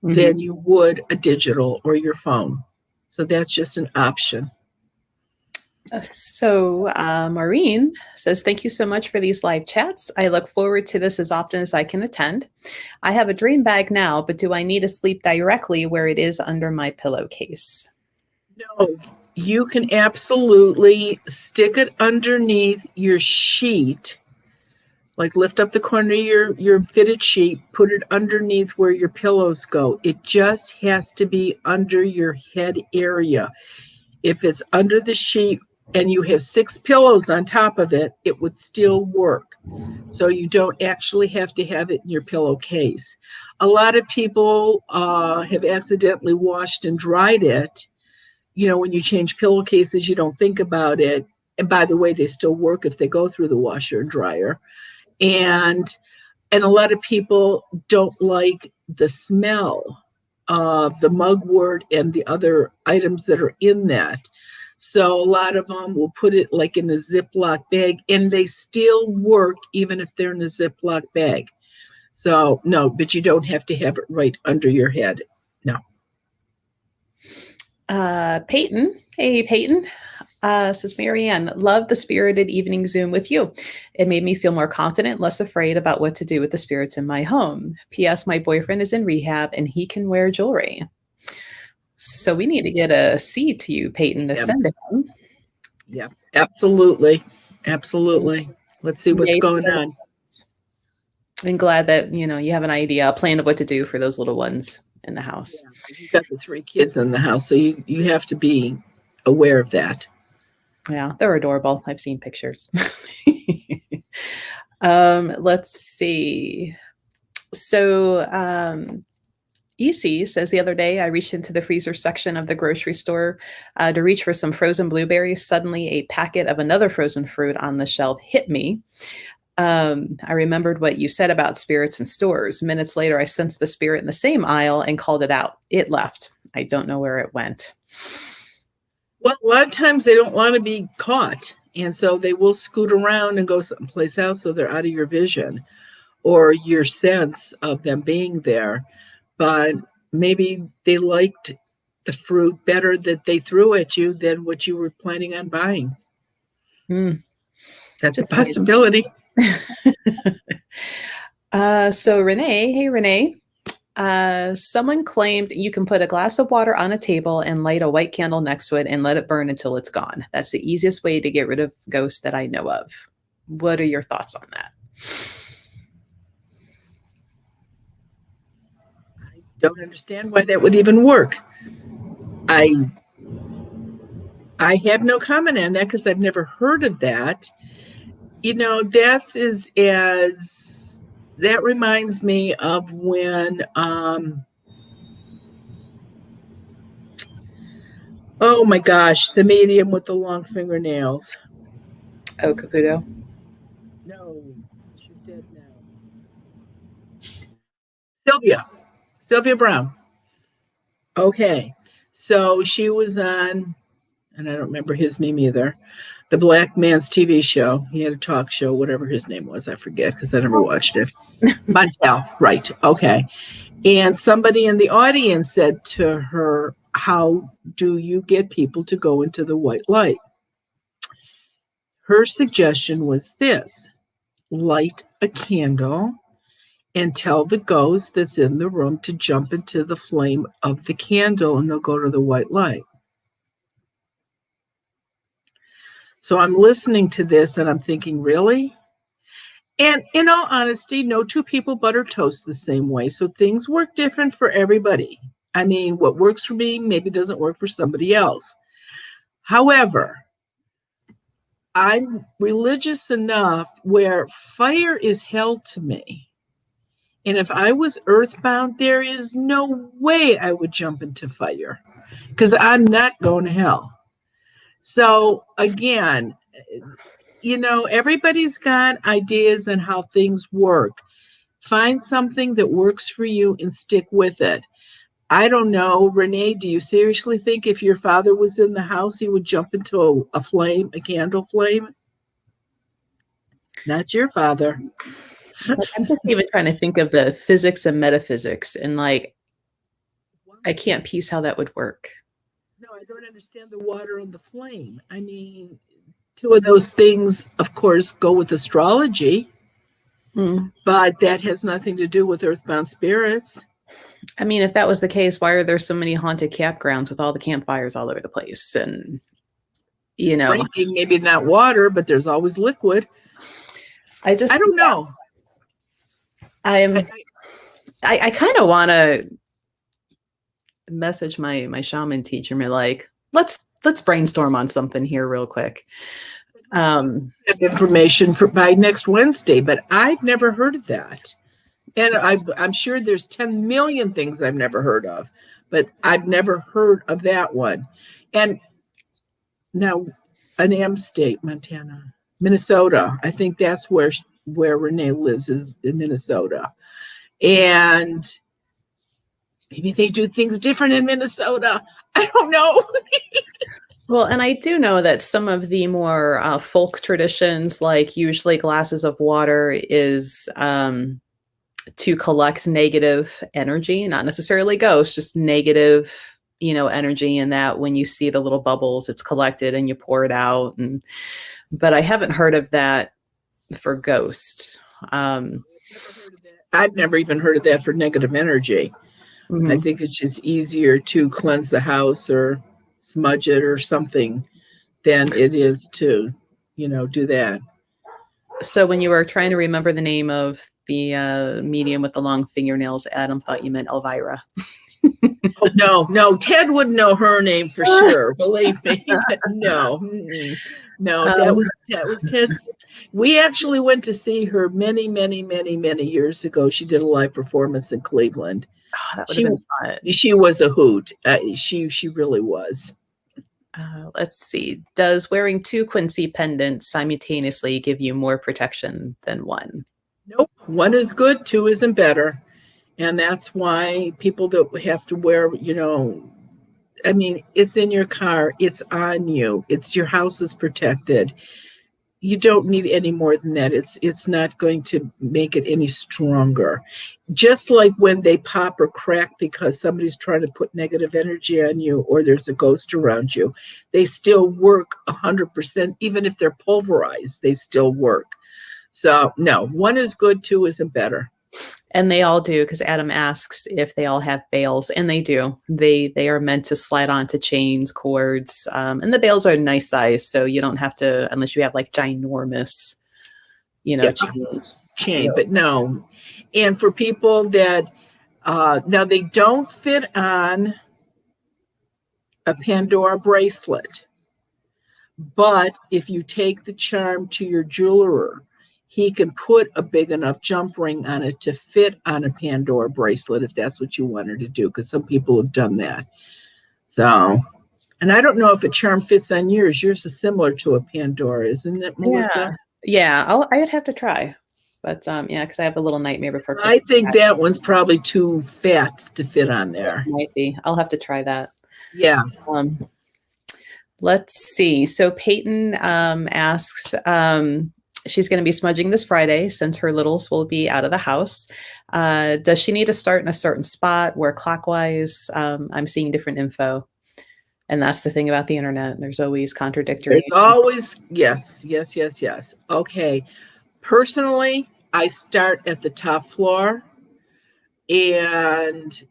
than you would a digital or your phone. So that's just an option.
So Maureen says, thank you so much for these live chats. I look forward to this as often as I can attend. I have a dream bag now, but do I need to sleep directly where it is under my pillowcase?
No, you can absolutely stick it underneath your sheet. Like lift up the corner of your fitted sheet, put it underneath where your pillows go. It just has to be under your head area. If it's under the sheet and you have 6 pillows on top of it, it would still work. So you don't actually have to have it in your pillowcase. A lot of people have accidentally washed and dried it. You know, when you change pillowcases, you don't think about it. And by the way, they still work if they go through the washer and dryer. And a lot of people don't like the smell of the mugwort and the other items that are in that. So a lot of them will put it like in a Ziploc bag, and they still work even if they're in a Ziploc bag. So no, but you don't have to have it right under your head. No.
Peyton, hey Peyton, says Marianne, love the spirited evening Zoom with you. It made me feel more confident, less afraid about what to do with the spirits in my home. P.S. My boyfriend is in rehab and he can wear jewelry. So we need to get a seed to you, Peyton, to send to him.
Yeah, absolutely. Absolutely. Let's see what's going on.
I'm glad that, you have an idea, a plan of what to do for those little ones in the house.
Yeah, you've got the 3 kids in the house, so you have to be aware of that.
Yeah, they're adorable. I've seen pictures. Let's see. So EC says, the other day I reached into the freezer section of the grocery store to reach for some frozen blueberries. Suddenly a packet of another frozen fruit on the shelf hit me. I remembered what you said about spirits in stores. Minutes later, I sensed the spirit in the same aisle and called it out. It left. I don't know where it went.
Well, a lot of times they don't want to be caught. And so they will scoot around and go someplace else so they're out of your vision or your sense of them being there. But maybe they liked the fruit better that they threw at you than what you were planning on buying. That's a possibility.
So Renee, hey Renee, someone claimed you can put a glass of water on a table and light a white candle next to it and let it burn until it's gone. That's the easiest way to get rid of ghosts that I know of. What are your thoughts on that?
I don't understand why that would even work. I have no comment on that because I've never heard of that. That reminds me of when, oh my gosh, the medium with the long fingernails.
Oh, Caputo?
No, she's dead now. Sylvia Brown. Okay, so she was on, and I don't remember his name either, the Black Man's TV show. He had a talk show, whatever his name was. I forget because I never watched it. Montel, right. Okay. And somebody in the audience said to her, how do you get people to go into the white light? Her suggestion was this: light a candle and tell the ghost that's in the room to jump into the flame of the candle and they'll go to the white light. So I'm listening to this and I'm thinking, really? And in all honesty, no 2 people butter toast the same way. So things work different for everybody. I mean, what works for me maybe doesn't work for somebody else. However, I'm religious enough where fire is held to me. And if I was earthbound, there is no way I would jump into fire because I'm not going to hell. So again, everybody's got ideas on how things work. Find something that works for you and stick with it. I don't know, Renee, do you seriously think if your father was in the house, he would jump into a flame, a candle flame? Not your father.
Like, I'm just even trying to think of the physics and metaphysics, and like, I can't piece how that would work.
No, I don't understand the water and the flame. I mean, two of those things, of course, go with astrology, but that has nothing to do with earthbound spirits.
I mean, if that was the case, why are there so many haunted campgrounds with all the campfires all over the place? And, you know,
drinking, maybe not water, but there's always liquid. I don't know.
I kind of want to message my shaman teacher and be like, let's brainstorm on something here real quick.
Information by next Wednesday, but I've never heard of that. And I'm sure there's 10 million things I've never heard of, but I've never heard of that one. And now, an M state, Montana, Minnesota. I think that's where Renee lives, is in Minnesota. And maybe they do things different in Minnesota. I don't know.
Well, and I do know that some of the more folk traditions, like usually glasses of water, is to collect negative energy, not necessarily ghosts, just negative, energy. And that when you see the little bubbles, it's collected and you pour it out. But I haven't heard of that for ghosts.
I've never even heard of that for negative energy. I think it's just easier to cleanse the house or smudge it or something than it is to, do that. So
when you were trying to remember the name of the medium with the long fingernails, Adam thought you meant Elvira.
Oh, no, Ted would know her name for sure. Believe me. No, that was Ted's. We actually went to see her many, many, many, many years ago. She did a live performance in Cleveland.
Oh, that would have been fun.
She was a hoot. She really was.
Let's see. Does wearing 2 Quincy pendants simultaneously give you more protection than one?
Nope. 1 is good, 2 isn't better. And that's why people that have to wear, I mean, it's in your car, it's on you, your house is protected. You don't need any more than that. It's not going to make it any stronger. Just like when they pop or crack because somebody's trying to put negative energy on you or there's a ghost around you, they still work 100%. Even if they're pulverized, they still work. So no, 1 is good, 2 isn't better.
And they all do, because Adam asks if they all have bails, and they do. They are meant to slide onto chains, cords, and the bails are a nice size, so you don't have to, unless you have like ginormous,
chain. But no. And for people that now they don't fit on a Pandora bracelet, but if you take the charm to your jeweler, he can put a big enough jump ring on it to fit on a Pandora bracelet if that's what you wanted to do, because some people have done that. So, and I don't know if a charm fits on yours. Yours is similar to a Pandora, isn't it, Melissa?
Yeah. I would have to try. But because I have a little nightmare before Christmas.
I think that one's probably too fat to fit on there.
It might be. I'll have to try that.
Yeah.
Let's see. So Peyton asks, she's going to be smudging this Friday since her littles will be out of the house. Does she need to start in a certain spot where clockwise? I'm seeing different info. And that's the thing about the internet. There's always contradictory.
There's always, yes. Okay. Personally, I start at the top floor and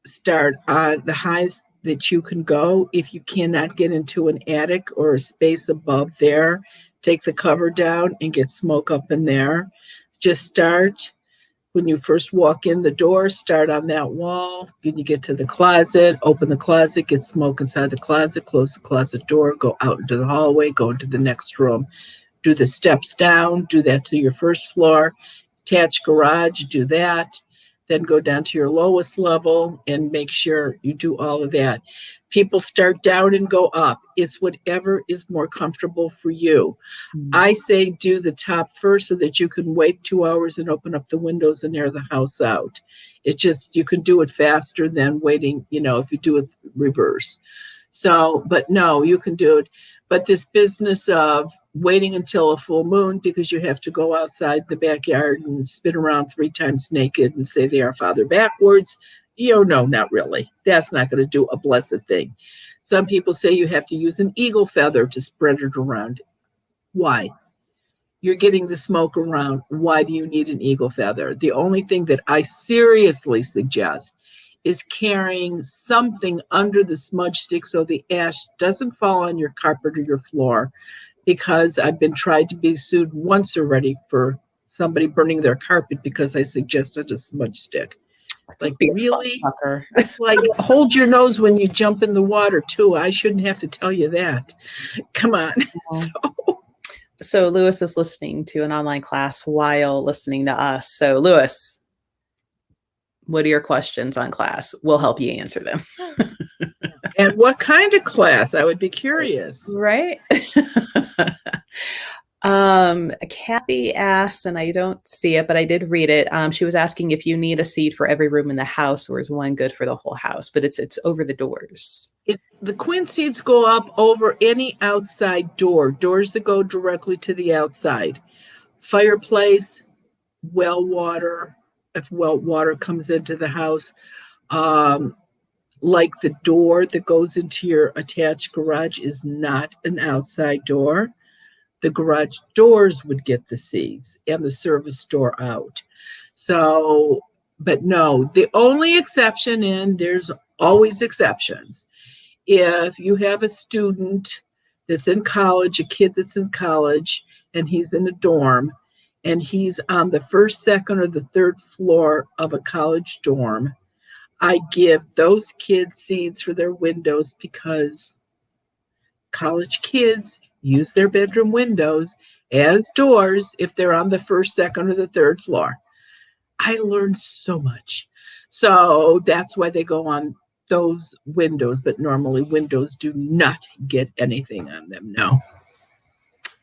start on the highest that you can go. If you cannot get into an attic or a space above there, take the cover down and get smoke up in there. Just start when you first walk in the door, start on that wall. When you get to the closet, open the closet, get smoke inside the closet, close the closet door, go out into the hallway, go into the next room. Do the steps down, do that to your first floor. Attached garage, do that. then go down to your lowest level and make sure you do all of that. People start down and go up. It's whatever is more comfortable for you. I say do the top first so that you can wait 2 hours and open up the windows and air the house out. It's just, you can do it faster than waiting, if you do it reverse. So, but no, you can do it. But this business of waiting until a full moon because you have to go outside the backyard and spin around 3 times naked and say they are Father backwards, no, not really. That's not going to do a blessed thing. Some people say you have to use an eagle feather to spread it around. Why? You're getting the smoke around. Why do you need an eagle feather? The only thing that I seriously suggest is carrying something under the smudge stick so the ash doesn't fall on your carpet or your floor, because I've been tried to be sued once already for somebody burning their carpet because I suggested a smudge stick. Like, really? It's like, hold your nose when you jump in the water too. I shouldn't have to tell you that. Come on.
So Lewis is listening to an online class while listening to us. So Lewis, what are your questions on class? We'll help you answer them.
And what kind of class? I would be curious.
Right? Kathy asked, and I don't see it, but I did read it. She was asking if you need a seed for every room in the house, or is one good for the whole house? But it's over the doors.
The queen seeds go up over any outside doors that go directly to the outside. Fireplace, well water, if well water comes into the house, like the door that goes into your attached garage is not an outside door. The garage doors would get the seeds and the service door out. So, but no, the only exception, and there's always exceptions, if you have a student that's in college, a kid that's in college, and he's in a dorm, and he's on the first, second, or the third floor of a college dorm, I give those kids seeds for their windows because college kids use their bedroom windows as doors if they're on the first, second, or the third floor. I learned so much. So that's why they go on those windows, but normally windows do not get anything on them, no.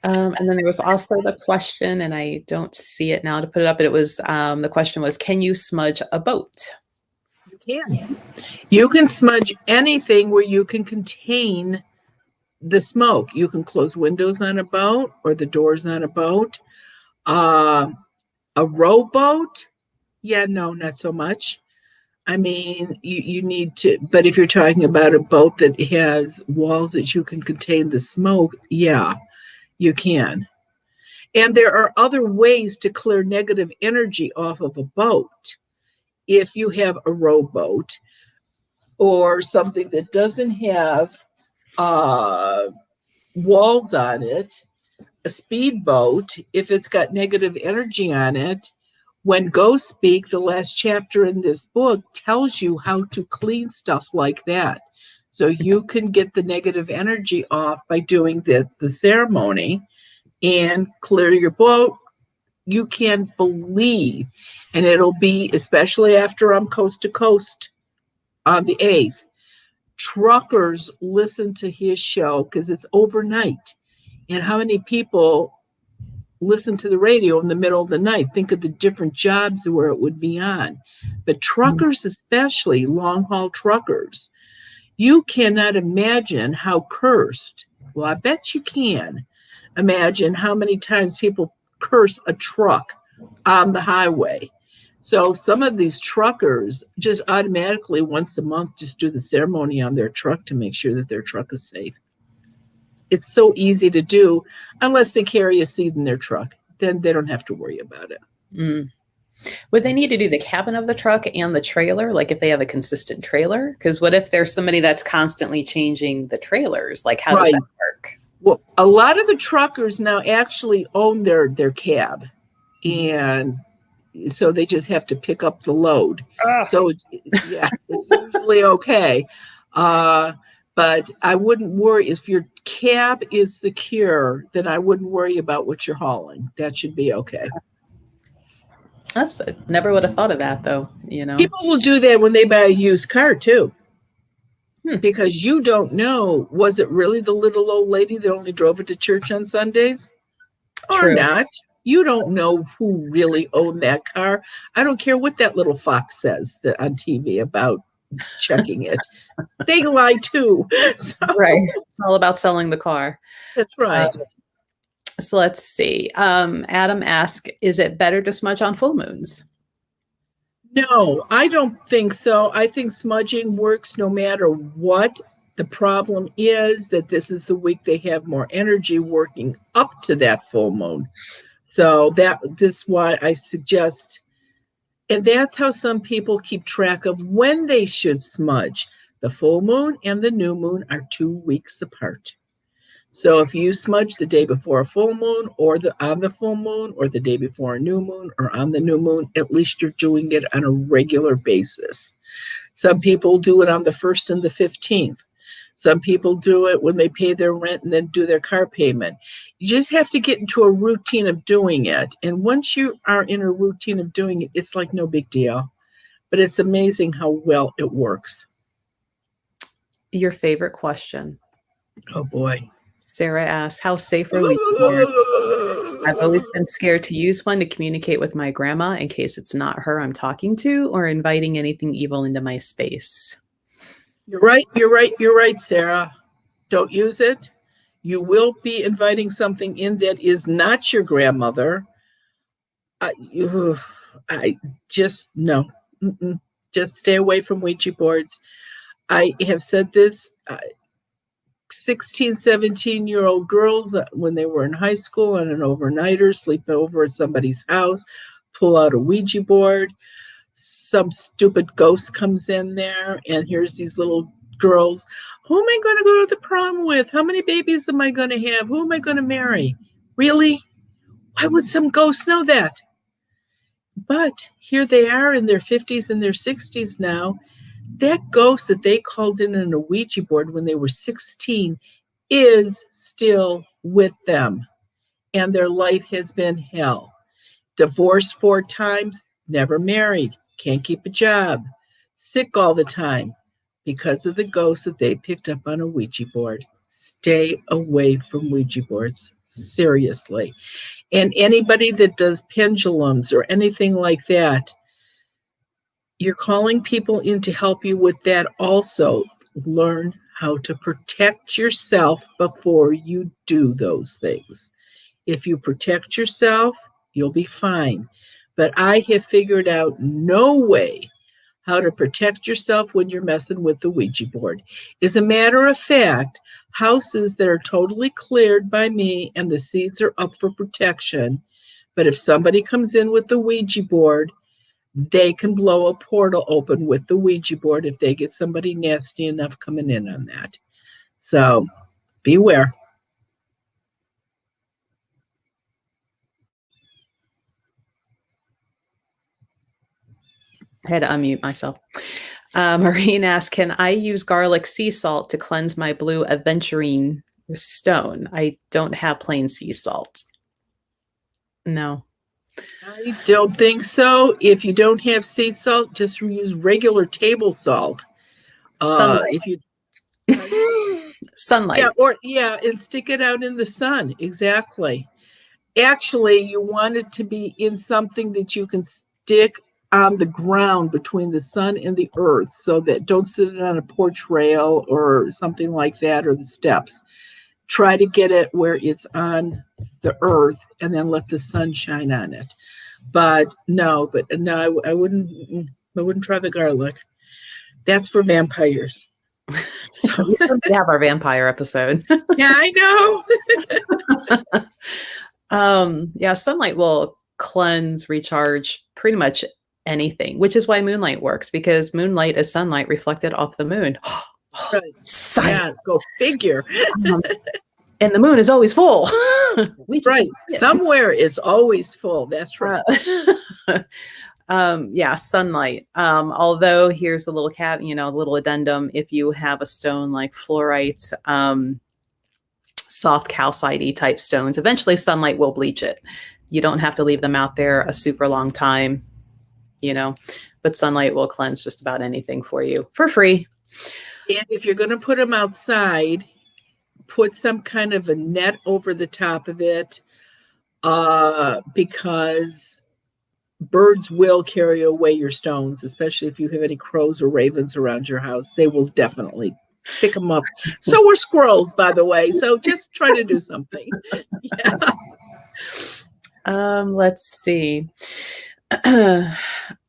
And then there was also the question, and I don't see it now to put it up, but it was, the question was, can you smudge a boat?
You can. You can smudge anything where you can contain the smoke. You can close windows on a boat or the doors on a boat. A rowboat, yeah, no, not so much. I mean, you need to, but if you're talking about a boat that has walls that you can contain the smoke, yeah, you can. And there are other ways to clear negative energy off of a boat. If you have a rowboat or something that doesn't have walls on it, a speedboat, if it's got negative energy on it, when ghosts speak, the last chapter in this book tells you how to clean stuff like that. So you can get the negative energy off by doing the ceremony and clear your boat. You can't believe, and it'll be, especially after I'm coast to coast on the 8th, truckers listen to his show because it's overnight. And how many people listen to the radio in the middle of the night? Think of the different jobs where it would be on. But truckers, especially long-haul truckers, you cannot imagine how cursed. Well, I bet you can imagine how many times people curse a truck on the highway. So some of these truckers just automatically once a month just do the ceremony on their truck to make sure that their truck is safe. It's so easy to do unless they carry a seed in their truck. Then they don't have to worry about it.
Mm. Would they need to do the cabin of the truck and the trailer? Like if they have a consistent trailer? Because what if there's somebody that's constantly changing the trailers? Like how does that work?
Well, a lot of the truckers now actually own their cab. And so they just have to pick up the load. So it's usually okay. But I wouldn't worry. If your cab is secure, then I wouldn't worry about what you're hauling. That should be okay.
That's never would have thought of that though, you know.
People will do that when they buy a used car too.
Hmm.
Because you don't know, was it really the little old lady that only drove it to church on Sundays? Or
True.
not? You don't know who really owned that car. I don't care what that little fox says on TV about checking it. They lie too. So,
Right. It's all about selling the car.
that's right.
So let's see. Adam asked, is it better to smudge on full moons?
No, I don't think so. I think smudging works no matter what. The problem is that this is the week they have more energy working up to that full moon. So this why I suggest, and that's how some people keep track of when they should smudge. The full moon and the new moon are 2 weeks apart. So if you smudge the day before a full moon or on the full moon or the day before a new moon or on the new moon, at least you're doing it on a regular basis. Some people do it on the 1st and the 15th. Some people do it when they pay their rent and then do their car payment. You just have to get into a routine of doing it. And once you are in a routine of doing it, it's like no big deal. But it's amazing how well it works.
Your favorite question.
Oh boy.
Sarah asks, how safe are Ouija boards? I've always been scared to use one to communicate with my grandma in case it's not her I'm talking to or inviting anything evil into my space.
You're right, Sarah. Don't use it. You will be inviting something in that is not your grandmother. I just, no. Just stay away from Ouija boards. I have said this, 16, 17-year-old girls, when they were in high school on an overnighter, sleep over at somebody's house, pull out a Ouija board. Some stupid ghost comes in there, and here's these little girls. Who am I going to go to the prom with? How many babies am I going to have? Who am I going to marry? Really? Why would some ghost know that? But here they are in their 50s and their 60s now. That ghost that they called in on a Ouija board when they were 16 is still with them. And their life has been hell. Divorced 4 times, never married, can't keep a job, sick all the time because of the ghost that they picked up on a Ouija board. Stay away from Ouija boards, seriously. And anybody that does pendulums or anything like that, you're calling people in to help you with that also. Learn how to protect yourself before you do those things. If you protect yourself, you'll be fine. But I have figured out no way how to protect yourself when you're messing with the Ouija board. As a matter of fact, houses that are totally cleared by me and the seeds are up for protection, but if somebody comes in with the Ouija board, they can blow a portal open with the Ouija board if they get somebody nasty enough coming in on that. So beware.
I had to unmute myself. Maureen asks, can I use garlic sea salt to cleanse my blue aventurine stone? I don't have plain sea salt. No.
I don't think so. If you don't have sea salt, just use regular table salt.
Sunlight.
If you
Sunlight.
And stick it out in the sun. Exactly. Actually, you want it to be in something that you can stick on the ground between the sun and the earth, so that don't sit it on a porch rail or something like that, or the steps. Try to get it where it's on the earth and then let the sun shine on it. But no, I wouldn't try the garlic. That's for vampires.
So we still have our vampire episode.
Yeah, I
know. Yeah, sunlight will cleanse, recharge pretty much anything, which is why moonlight works, because moonlight is sunlight reflected off the moon.
Right. Yeah, go figure.
And the moon is always full.
Right. Somewhere it's always full. That's right.
Yeah, sunlight. Although here's a little a little addendum. If you have a stone like fluorite, soft calcite type stones, eventually sunlight will bleach it. You don't have to leave them out there a super long time, but sunlight will cleanse just about anything for you for free.
And if you're going to put them outside, put some kind of a net over the top of it, because birds will carry away your stones, especially if you have any crows or ravens around your house. They will definitely pick them up. So we're squirrels, by the way. So just try to do something. Yeah.
Let's see.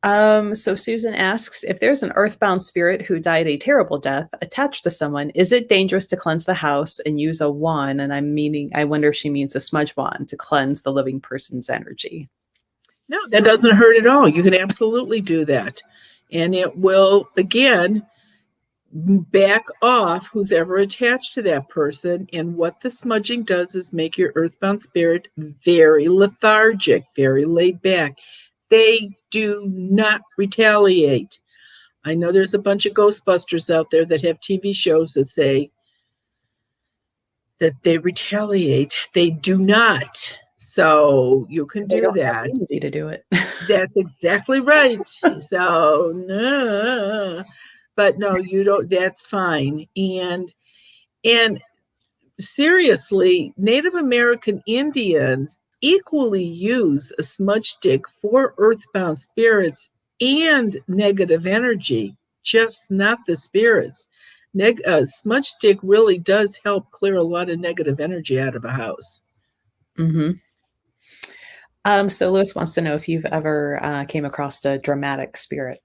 So Susan asks, if there's an earthbound spirit who died a terrible death attached to someone, is it dangerous to cleanse the house and use a wand? And I wonder if she means a smudge wand to cleanse the living person's energy.
No, that doesn't hurt at all. You can absolutely do that. And it will, again, back off who's ever attached to that person. And what the smudging does is make your earthbound spirit very lethargic, very laid back. They do not retaliate. I know there's a bunch of Ghostbusters out there that have TV shows that say that they retaliate. They do not. So you can do that.
To do it.
That's exactly right. So no, but no, you don't. That's fine. And seriously, Native American Indians equally use a smudge stick for earthbound spirits and negative energy, just not the spirits. Smudge stick really does help clear a lot of negative energy out of a house.
Mm-hmm. So Lewis wants to know if you've ever came across a dramatic spirit.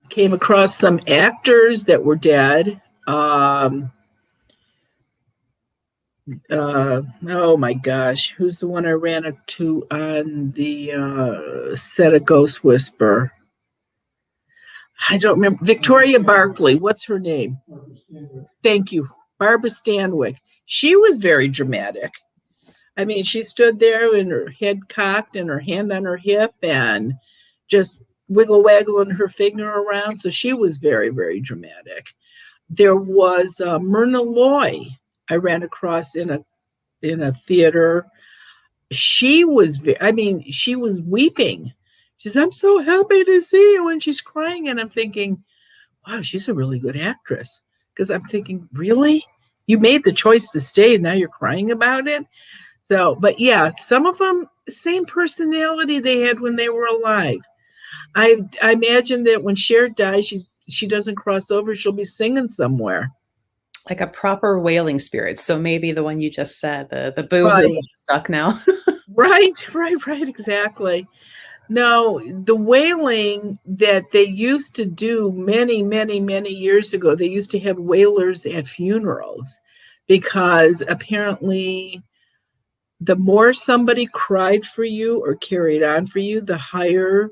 Came across some actors that were dead. Oh my gosh, who's the one I ran into on the set of Ghost Whisper? I don't remember. Victoria Barkley. What's her name? Thank you. Barbara Stanwyck. She was very dramatic. I mean, she stood there and her head cocked and her hand on her hip and just waggling her finger around. So she was very, very dramatic. There was Myrna Loy I ran across in a theater. She was, she was weeping. She says, "I'm so happy to see you," and she's crying. And I'm thinking, wow, she's a really good actress. Because I'm thinking, really? You made the choice to stay and now you're crying about it? So, but yeah, some of them, same personality they had when they were alive. I imagine that when Cher dies, she doesn't cross over. She'll be singing somewhere.
Like a proper wailing spirit. So maybe the one you just said, the boo-hoo
Right.
stuck now.
Right, exactly. No, the wailing that they used to do many, many, many years ago, they used to have wailers at funerals because apparently the more somebody cried for you or carried on for you, the higher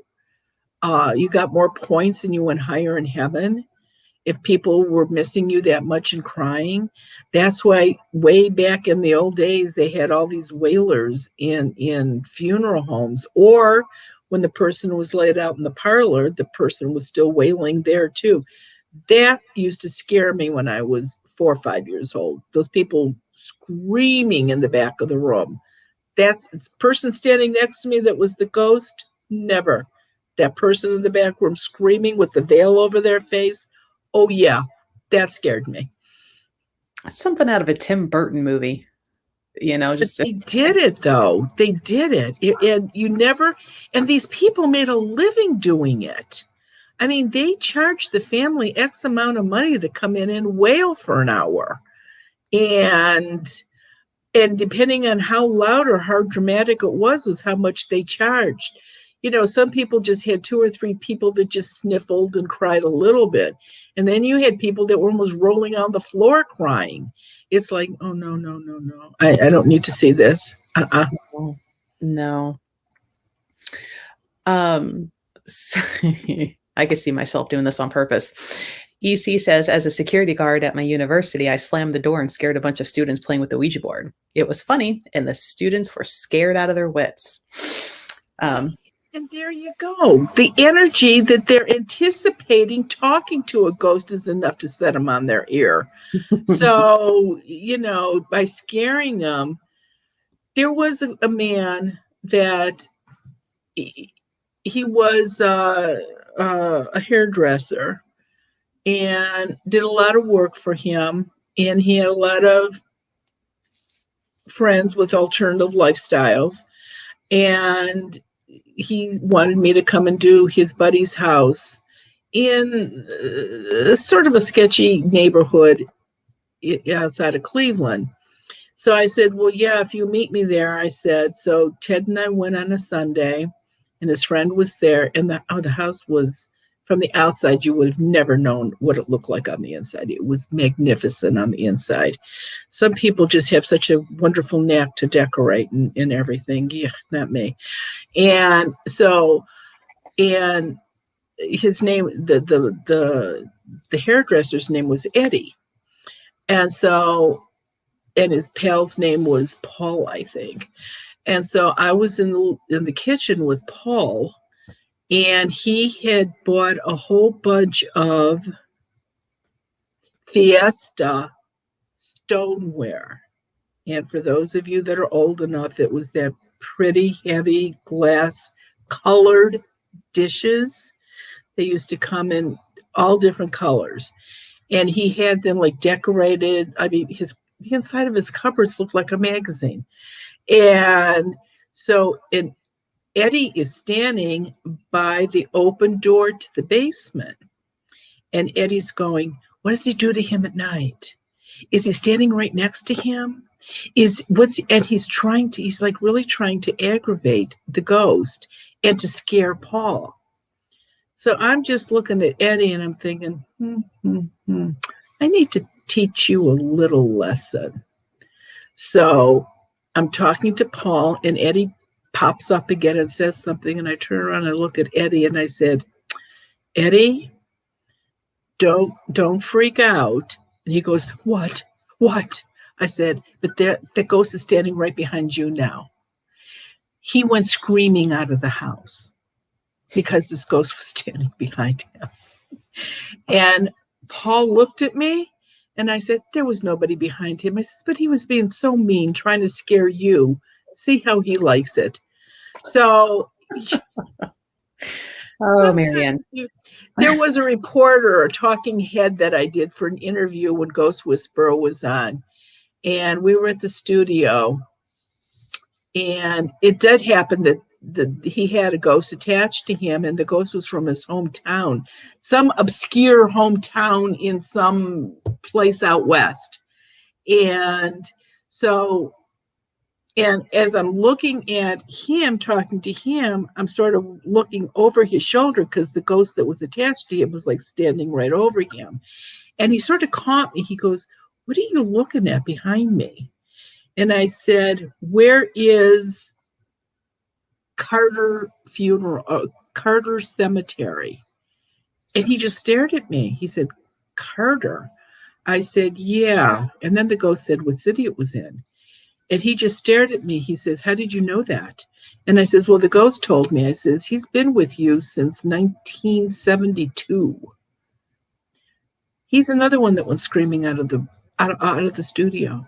you got more points and you went higher in heaven. If people were missing you that much and crying, that's why way back in the old days, they had all these wailers in funeral homes, or when the person was laid out in the parlor, the person was still wailing there too. That used to scare me when I was 4 or 5 years old. Those people screaming in the back of the room. That person standing next to me that was the ghost, never. That person in the back room screaming with the veil over their face, oh yeah, that scared me.
It's something out of a Tim Burton movie. Just
they did it though. They did it. And these people made a living doing it. I mean, they charged the family X amount of money to come in and wail for an hour. And depending on how loud or how dramatic it was how much they charged. Some people just had 2 or 3 people that just sniffled and cried a little bit. And then you had people that were almost rolling on the floor crying. It's like, oh, no. I don't need to see this.
No. So I could see myself doing this on purpose. EC says, as a security guard at my university, I slammed the door and scared a bunch of students playing with the Ouija board. It was funny, and the students were scared out of their wits.
And there you go. The energy that they're anticipating talking to a ghost is enough to set them on their ear. So, by scaring them, there was a man that he was a hairdresser and did a lot of work for him. And he had a lot of friends with alternative lifestyles. And he wanted me to come and do his buddy's house in sort of a sketchy neighborhood outside of Cleveland. So I said, well, yeah, if you meet me there, I said. So Ted and I went on a Sunday, and his friend was there, and the house was, from the outside, you would have never known what it looked like on the inside. It was magnificent on the inside. Some people just have such a wonderful knack to decorate and everything. Yeah, not me. And so, and his name, the hairdresser's name was Eddie. And so, and his pal's name was Paul, I think. And so I was in the kitchen with Paul, and he had bought a whole bunch of Fiesta stoneware. And for those of you that are old enough, it was that pretty heavy glass colored dishes. They used to come in all different colors. And he had them like decorated. I mean, the inside of his cupboards looked like a magazine. And so Eddie is standing by the open door to the basement. And Eddie's going, what does he do to him at night? Is he standing right next to him? And he's like really trying to aggravate the ghost and to scare Paul. So I'm just looking at Eddie and I'm thinking, I need to teach you a little lesson. So I'm talking to Paul, and Eddie pops up again and says something, and I turn around and I look at Eddie and I said, Eddie, don't freak out. And he goes, what? I said, but the ghost is standing right behind you now. He went screaming out of the house because this ghost was standing behind him. And Paul looked at me, and I said, there was nobody behind him. I said, but he was being so mean, trying to scare you. See how he likes it. So,
oh, Marianne.
There was a reporter, a talking head that I did for an interview when Ghost Whisperer was on. And we were at the studio. And it did happen that he had a ghost attached to him, and the ghost was from his hometown, some obscure hometown in some place out west. And so, and as I'm looking at him, talking to him, I'm sort of looking over his shoulder because the ghost that was attached to him was like standing right over him. And he sort of caught me. He goes, what are you looking at behind me? And I said, where is Carter Cemetery? And he just stared at me. He said, Carter? I said, yeah. And then the ghost said what city it was in. And he just stared at me. He says, how did you know that? And I says, well, the ghost told me. I says, he's been with you since 1972. He's another one that went screaming out of the studio.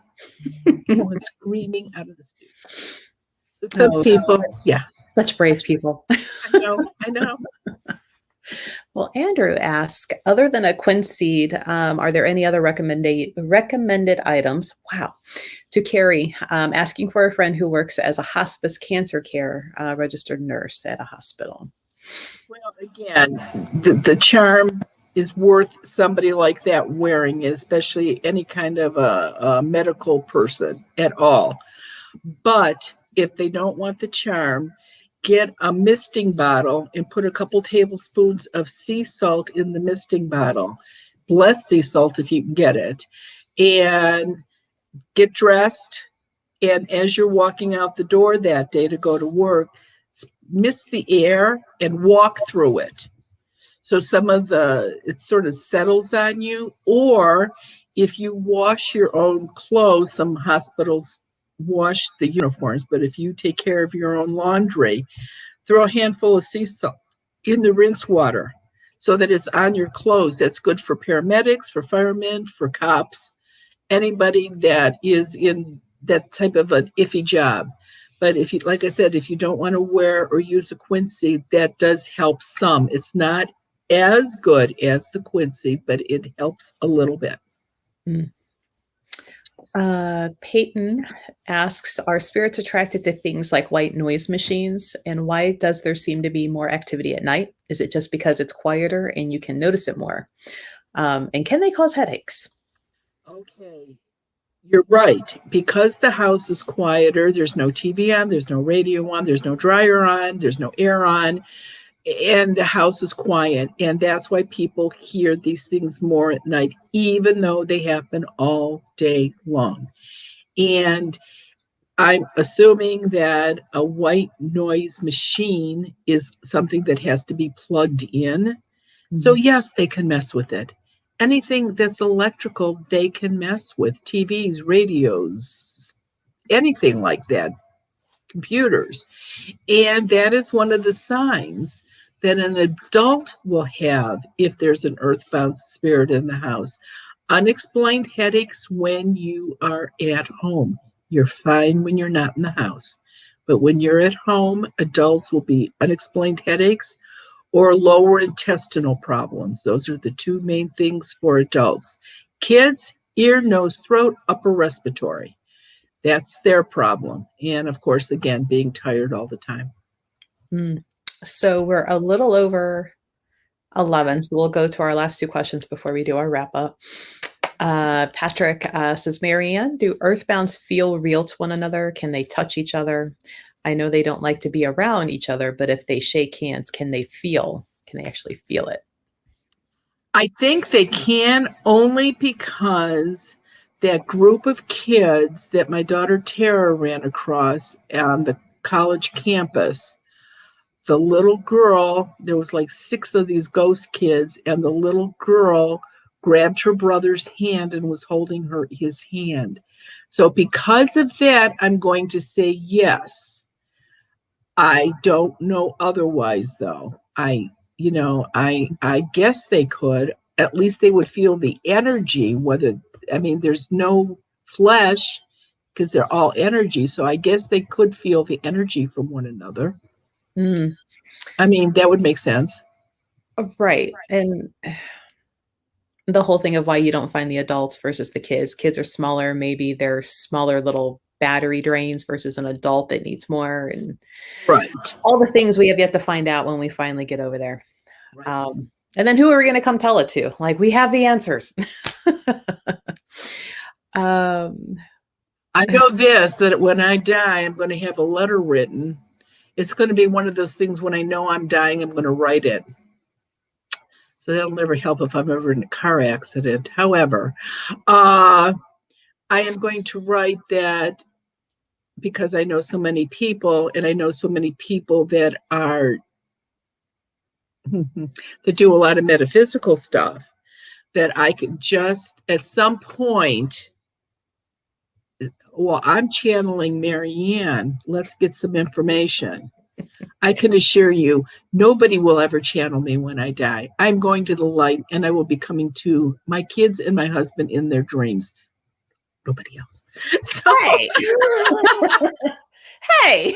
He went screaming out of the studio. Some people, yeah.
Such brave people.
I know.
Well, Andrew asked, other than a quinseed, are there any other recommended items? Wow. To carry, asking for a friend who works as a hospice cancer care registered nurse at a hospital.
Well, again, the charm is worth somebody like that wearing it, especially any kind of a medical person at all. But if they don't want the charm, get a misting bottle and put a couple tablespoons of sea salt in the misting bottle. Blessed sea salt if you can get it. And get dressed. And as you're walking out the door that day to go to work, mist the air and walk through it. So it sort of settles on you. Or if you wash your own clothes, some hospitals wash the uniforms, but if you take care of your own laundry, throw a handful of sea salt in the rinse water so that it's on your clothes. That's good for paramedics, for firemen, for cops, anybody that is in that type of an iffy job. But if you, like I said, if you don't want to wear or use a Quincy, that does help some. It's not as good as the Quincy, but it helps a little bit.
Peyton asks, are spirits attracted to things like white noise machines? And why does there seem to be more activity at night? Is it just because it's quieter and you can notice it more? And can they cause headaches?
Okay. You're right. Because the house is quieter, there's no TV on, there's no radio on, there's no dryer on, there's no air on, and the house is quiet. And that's why people hear these things more at night, even though they happen all day long. And I'm assuming that a white noise machine is something that has to be plugged in. Mm-hmm. So yes, they can mess with it. Anything that's electrical, they can mess with. TVs, radios, anything like that, computers. And that is one of the signs that an adult will have if there's an earthbound spirit in the house. Unexplained headaches when you are at home. You're fine when you're not in the house. But when you're at home, adults will be unexplained headaches or lower intestinal problems. Those are the two main things for adults. Kids, ear, nose, throat, upper respiratory. That's their problem. And of course, again, being tired all the time.
So we're a little over 11. So we'll go to our last two questions before we do our wrap up. Patrick says, Marianne, do earthbounds feel real to one another? Can they touch each other? I know they don't like to be around each other, but if they shake hands, can they actually feel it?
I think they can, only because that group of kids that my daughter Tara ran across on the college campus, the little girl, there was like 6 of these ghost kids, and the little girl grabbed her brother's hand and was holding his hand. So because of that, I'm going to say yes. I don't know otherwise, though. I guess they could. At least they would feel the energy. There's no flesh because they're all energy. So I guess they could feel the energy from one another. That would make sense.
Right. And the whole thing of why you don't find the adults versus the kids. Kids are smaller. Maybe they're smaller little battery drains versus an adult that needs more, and
right,
all the things we have yet to find out when we finally get over there.
Right.
And then who are we going to come tell it to? Like, we have the answers.
I know this, that when I die, I'm going to have a letter written. It's going to be one of those things when I know I'm dying, I'm going to write it. So that'll never help if I'm ever in a car accident. However, I am going to write that because I know so many people, and I know so many people that do a lot of metaphysical stuff, that I could just at some point, well, I'm channeling Marianne. Let's get some information. I can assure you, nobody will ever channel me when I die. I'm going to the light, and I will be coming to my kids and my husband in their dreams. Nobody else. So,
hey.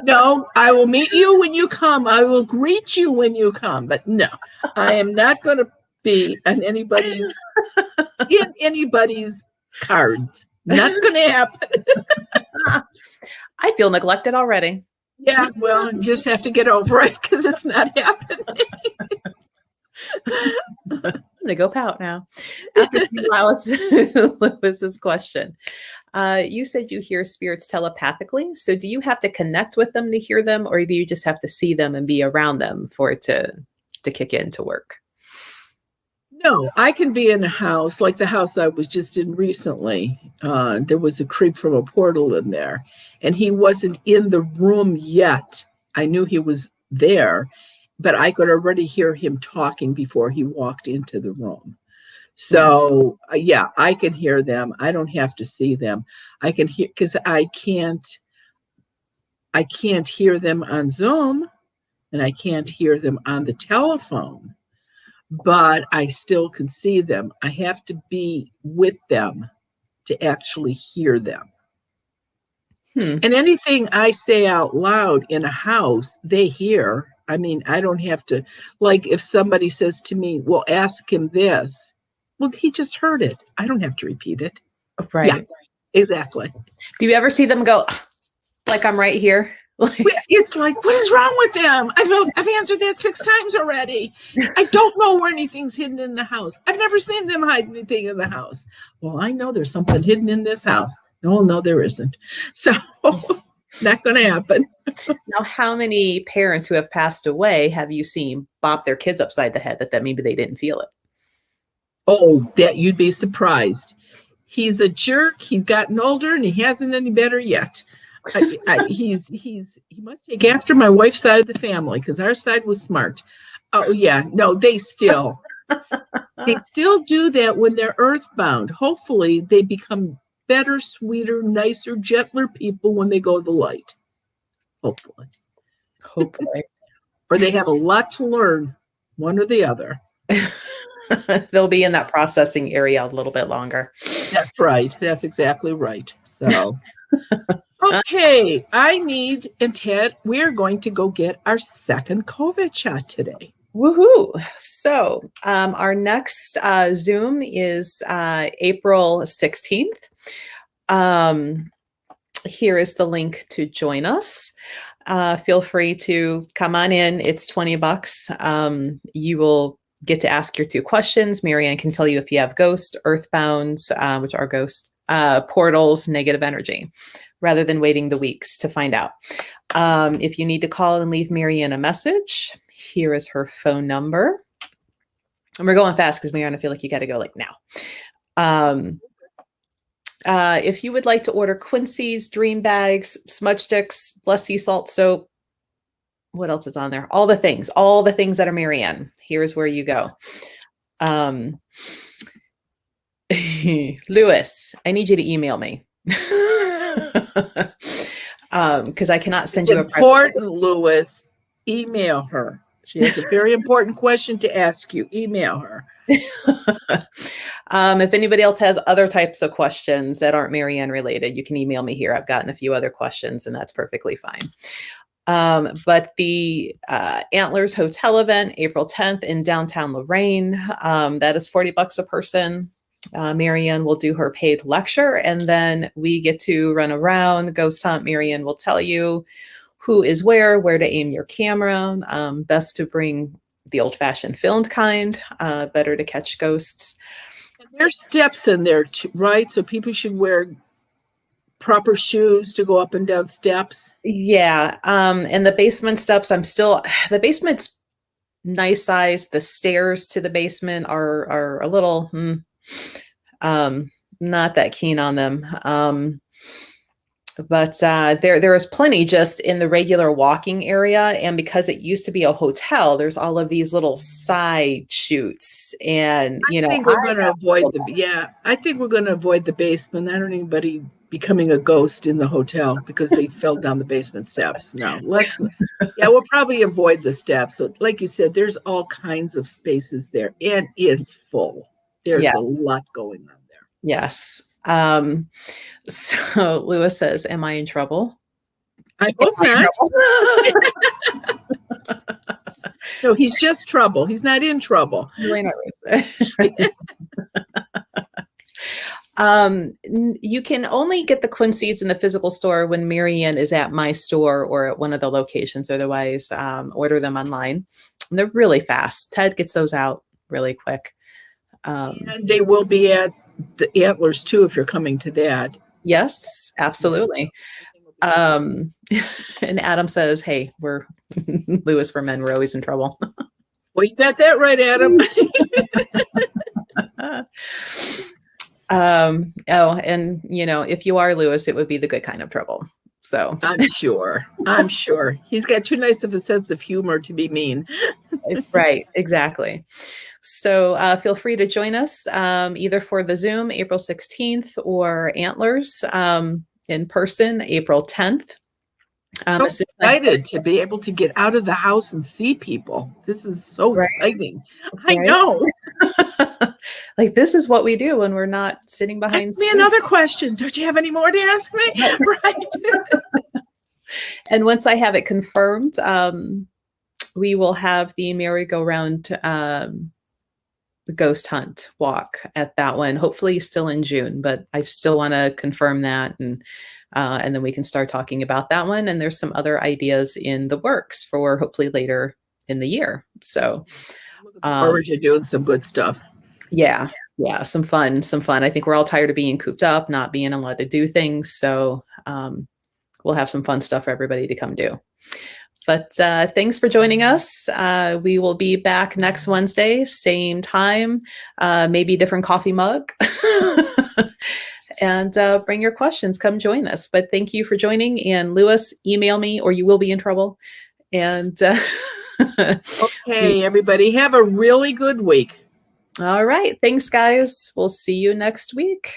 No, I will meet you when you come. I will greet you when you come. But no, I am not going to be in anybody's cards. Not going to happen.
I feel neglected already.
Yeah, well, you just have to get over it because it's not happening.
I'm going to go pout now. After Lewis's question, you said you hear spirits telepathically. So do you have to connect with them to hear them, or do you just have to see them and be around them for it to kick in to work?
No, I can be in a house like the house I was just in recently. There was a creep from a portal in there, and he wasn't in the room yet. I knew he was there, but I could already hear him talking before he walked into the room. So yeah, I can hear them. I don't have to see them. I can hear, because I I can't hear them on Zoom and I can't hear them on the telephone, but I still can see them. I have to be with them to actually hear them.
Hmm.
And anything I say out loud in a house, they hear. I mean, I don't have to, like, if somebody says to me, well, ask him this. Well, he just heard it. I don't have to repeat it.
Right.
Yeah, exactly.
Do you ever see them go, like, I'm right here? Like,
It's like, what is wrong with them? I've answered that 6 times already. I don't know where anything's hidden in the house. I've never seen them hide anything in the house. Well, I know there's something hidden in this house. No, there isn't. So, not going to happen.
now, how many parents who have passed away have you seen bop their kids upside the head that maybe they didn't feel it?
Oh, that you'd be surprised. He's a jerk. He's gotten older and he hasn't any better yet. He must take after my wife's side of the family because our side was smart. Oh yeah, no, they still do that when they're earthbound. Hopefully, they become better, sweeter, nicer, gentler people when they go to the light. Hopefully, or they have a lot to learn, one or the other.
They'll be in that processing area a little bit longer.
That's right. That's exactly right. So. Okay, and Ted, we're going to go get our second COVID shot today.
Woohoo! So our next Zoom is April 16th. Here is the link to join us. Feel free to come on in. It's $20. You will get to ask your 2 questions. Marianne can tell you if you have ghost, earthbounds, which are ghosts, portals, negative energy, rather than waiting the weeks to find out. If you need to call and leave Marianne a message, here is her phone number. And we're going fast because Marianne, I feel like you got to go like now. If you would like to order Quincy's, Dream Bags, Smudge Sticks, Blessed Sea Salt Soap, what else is on there? All the things that are Marianne. Here's where you go. Lewis, I need you to email me. Because I cannot send you a
important, Lewis. Email her. She has a very important question to ask you. Email her.
If anybody else has other types of questions that aren't Marianne related, you can email me here. I've gotten a few other questions, and that's perfectly fine. But the Antlers Hotel event, April 10th in downtown Lorraine, that is $40 a person. Marianne will do her paid lecture, and then we get to run around, ghost hunt. Marianne will tell you who is where to aim your camera. Best to bring the old-fashioned filmed kind, better to catch ghosts.
And there's steps in there too, right? So people should wear proper shoes to go up and down steps.
Yeah. And the basement steps, the basement's nice size. The stairs to the basement are a little, not that keen on them. But there is plenty just in the regular walking area. And because it used to be a hotel, there's all of these little side chutes. And,
I think we're going to avoid I think we're going to avoid the basement. I don't need anybody becoming a ghost in the hotel because they fell down the basement steps. No, we'll probably avoid the steps. So like you said, there's all kinds of spaces there and it's full. There's a lot going on there.
Yes. So Lewis says, am I in trouble?
I hope not. No, he's just trouble. He's not in trouble.
Really nervous. You can only get the Quincy's in the physical store when Marianne is at my store or at one of the locations. Otherwise, order them online. And they're really fast. Ted gets those out really quick.
And they will be at the Antlers too, if you're coming to that.
Yes, absolutely. And Adam says, hey, we're Lewis for men. We're always in trouble.
Well, you got that right, Adam.
And if you are Lewis, it would be the good kind of trouble. So
I'm sure he's got too nice of a sense of humor to be mean.
Right, exactly. So feel free to join us either for the Zoom April 16th or Antlers in person April 10th.
So
as soon as
excited to be able to get out of the house and see people. This is so
Right.
exciting. I
Right?
know.
Like, this is what we do when we're not sitting
Ask
behind
me
screens.
another question. Don't you have any more to ask me? Right.
And once I have it confirmed, we will have the merry-go-round the ghost hunt walk at that one. Hopefully still in June, but I still want to confirm that, and then we can start talking about that one. And there's some other ideas in the works for hopefully later in the year. So
Looking forward to doing some good stuff.
yeah, some fun, some fun. I think we're all tired of being cooped up, not being allowed to do things. So we'll have some fun stuff for everybody to come do. But thanks for joining us. We will be back next Wednesday, same time, maybe different coffee mug. And bring your questions. Come join us. But thank you for joining. And Lewis, email me or you will be in trouble. And
okay, everybody, have a really good week.
All right. Thanks, guys. We'll see you next week.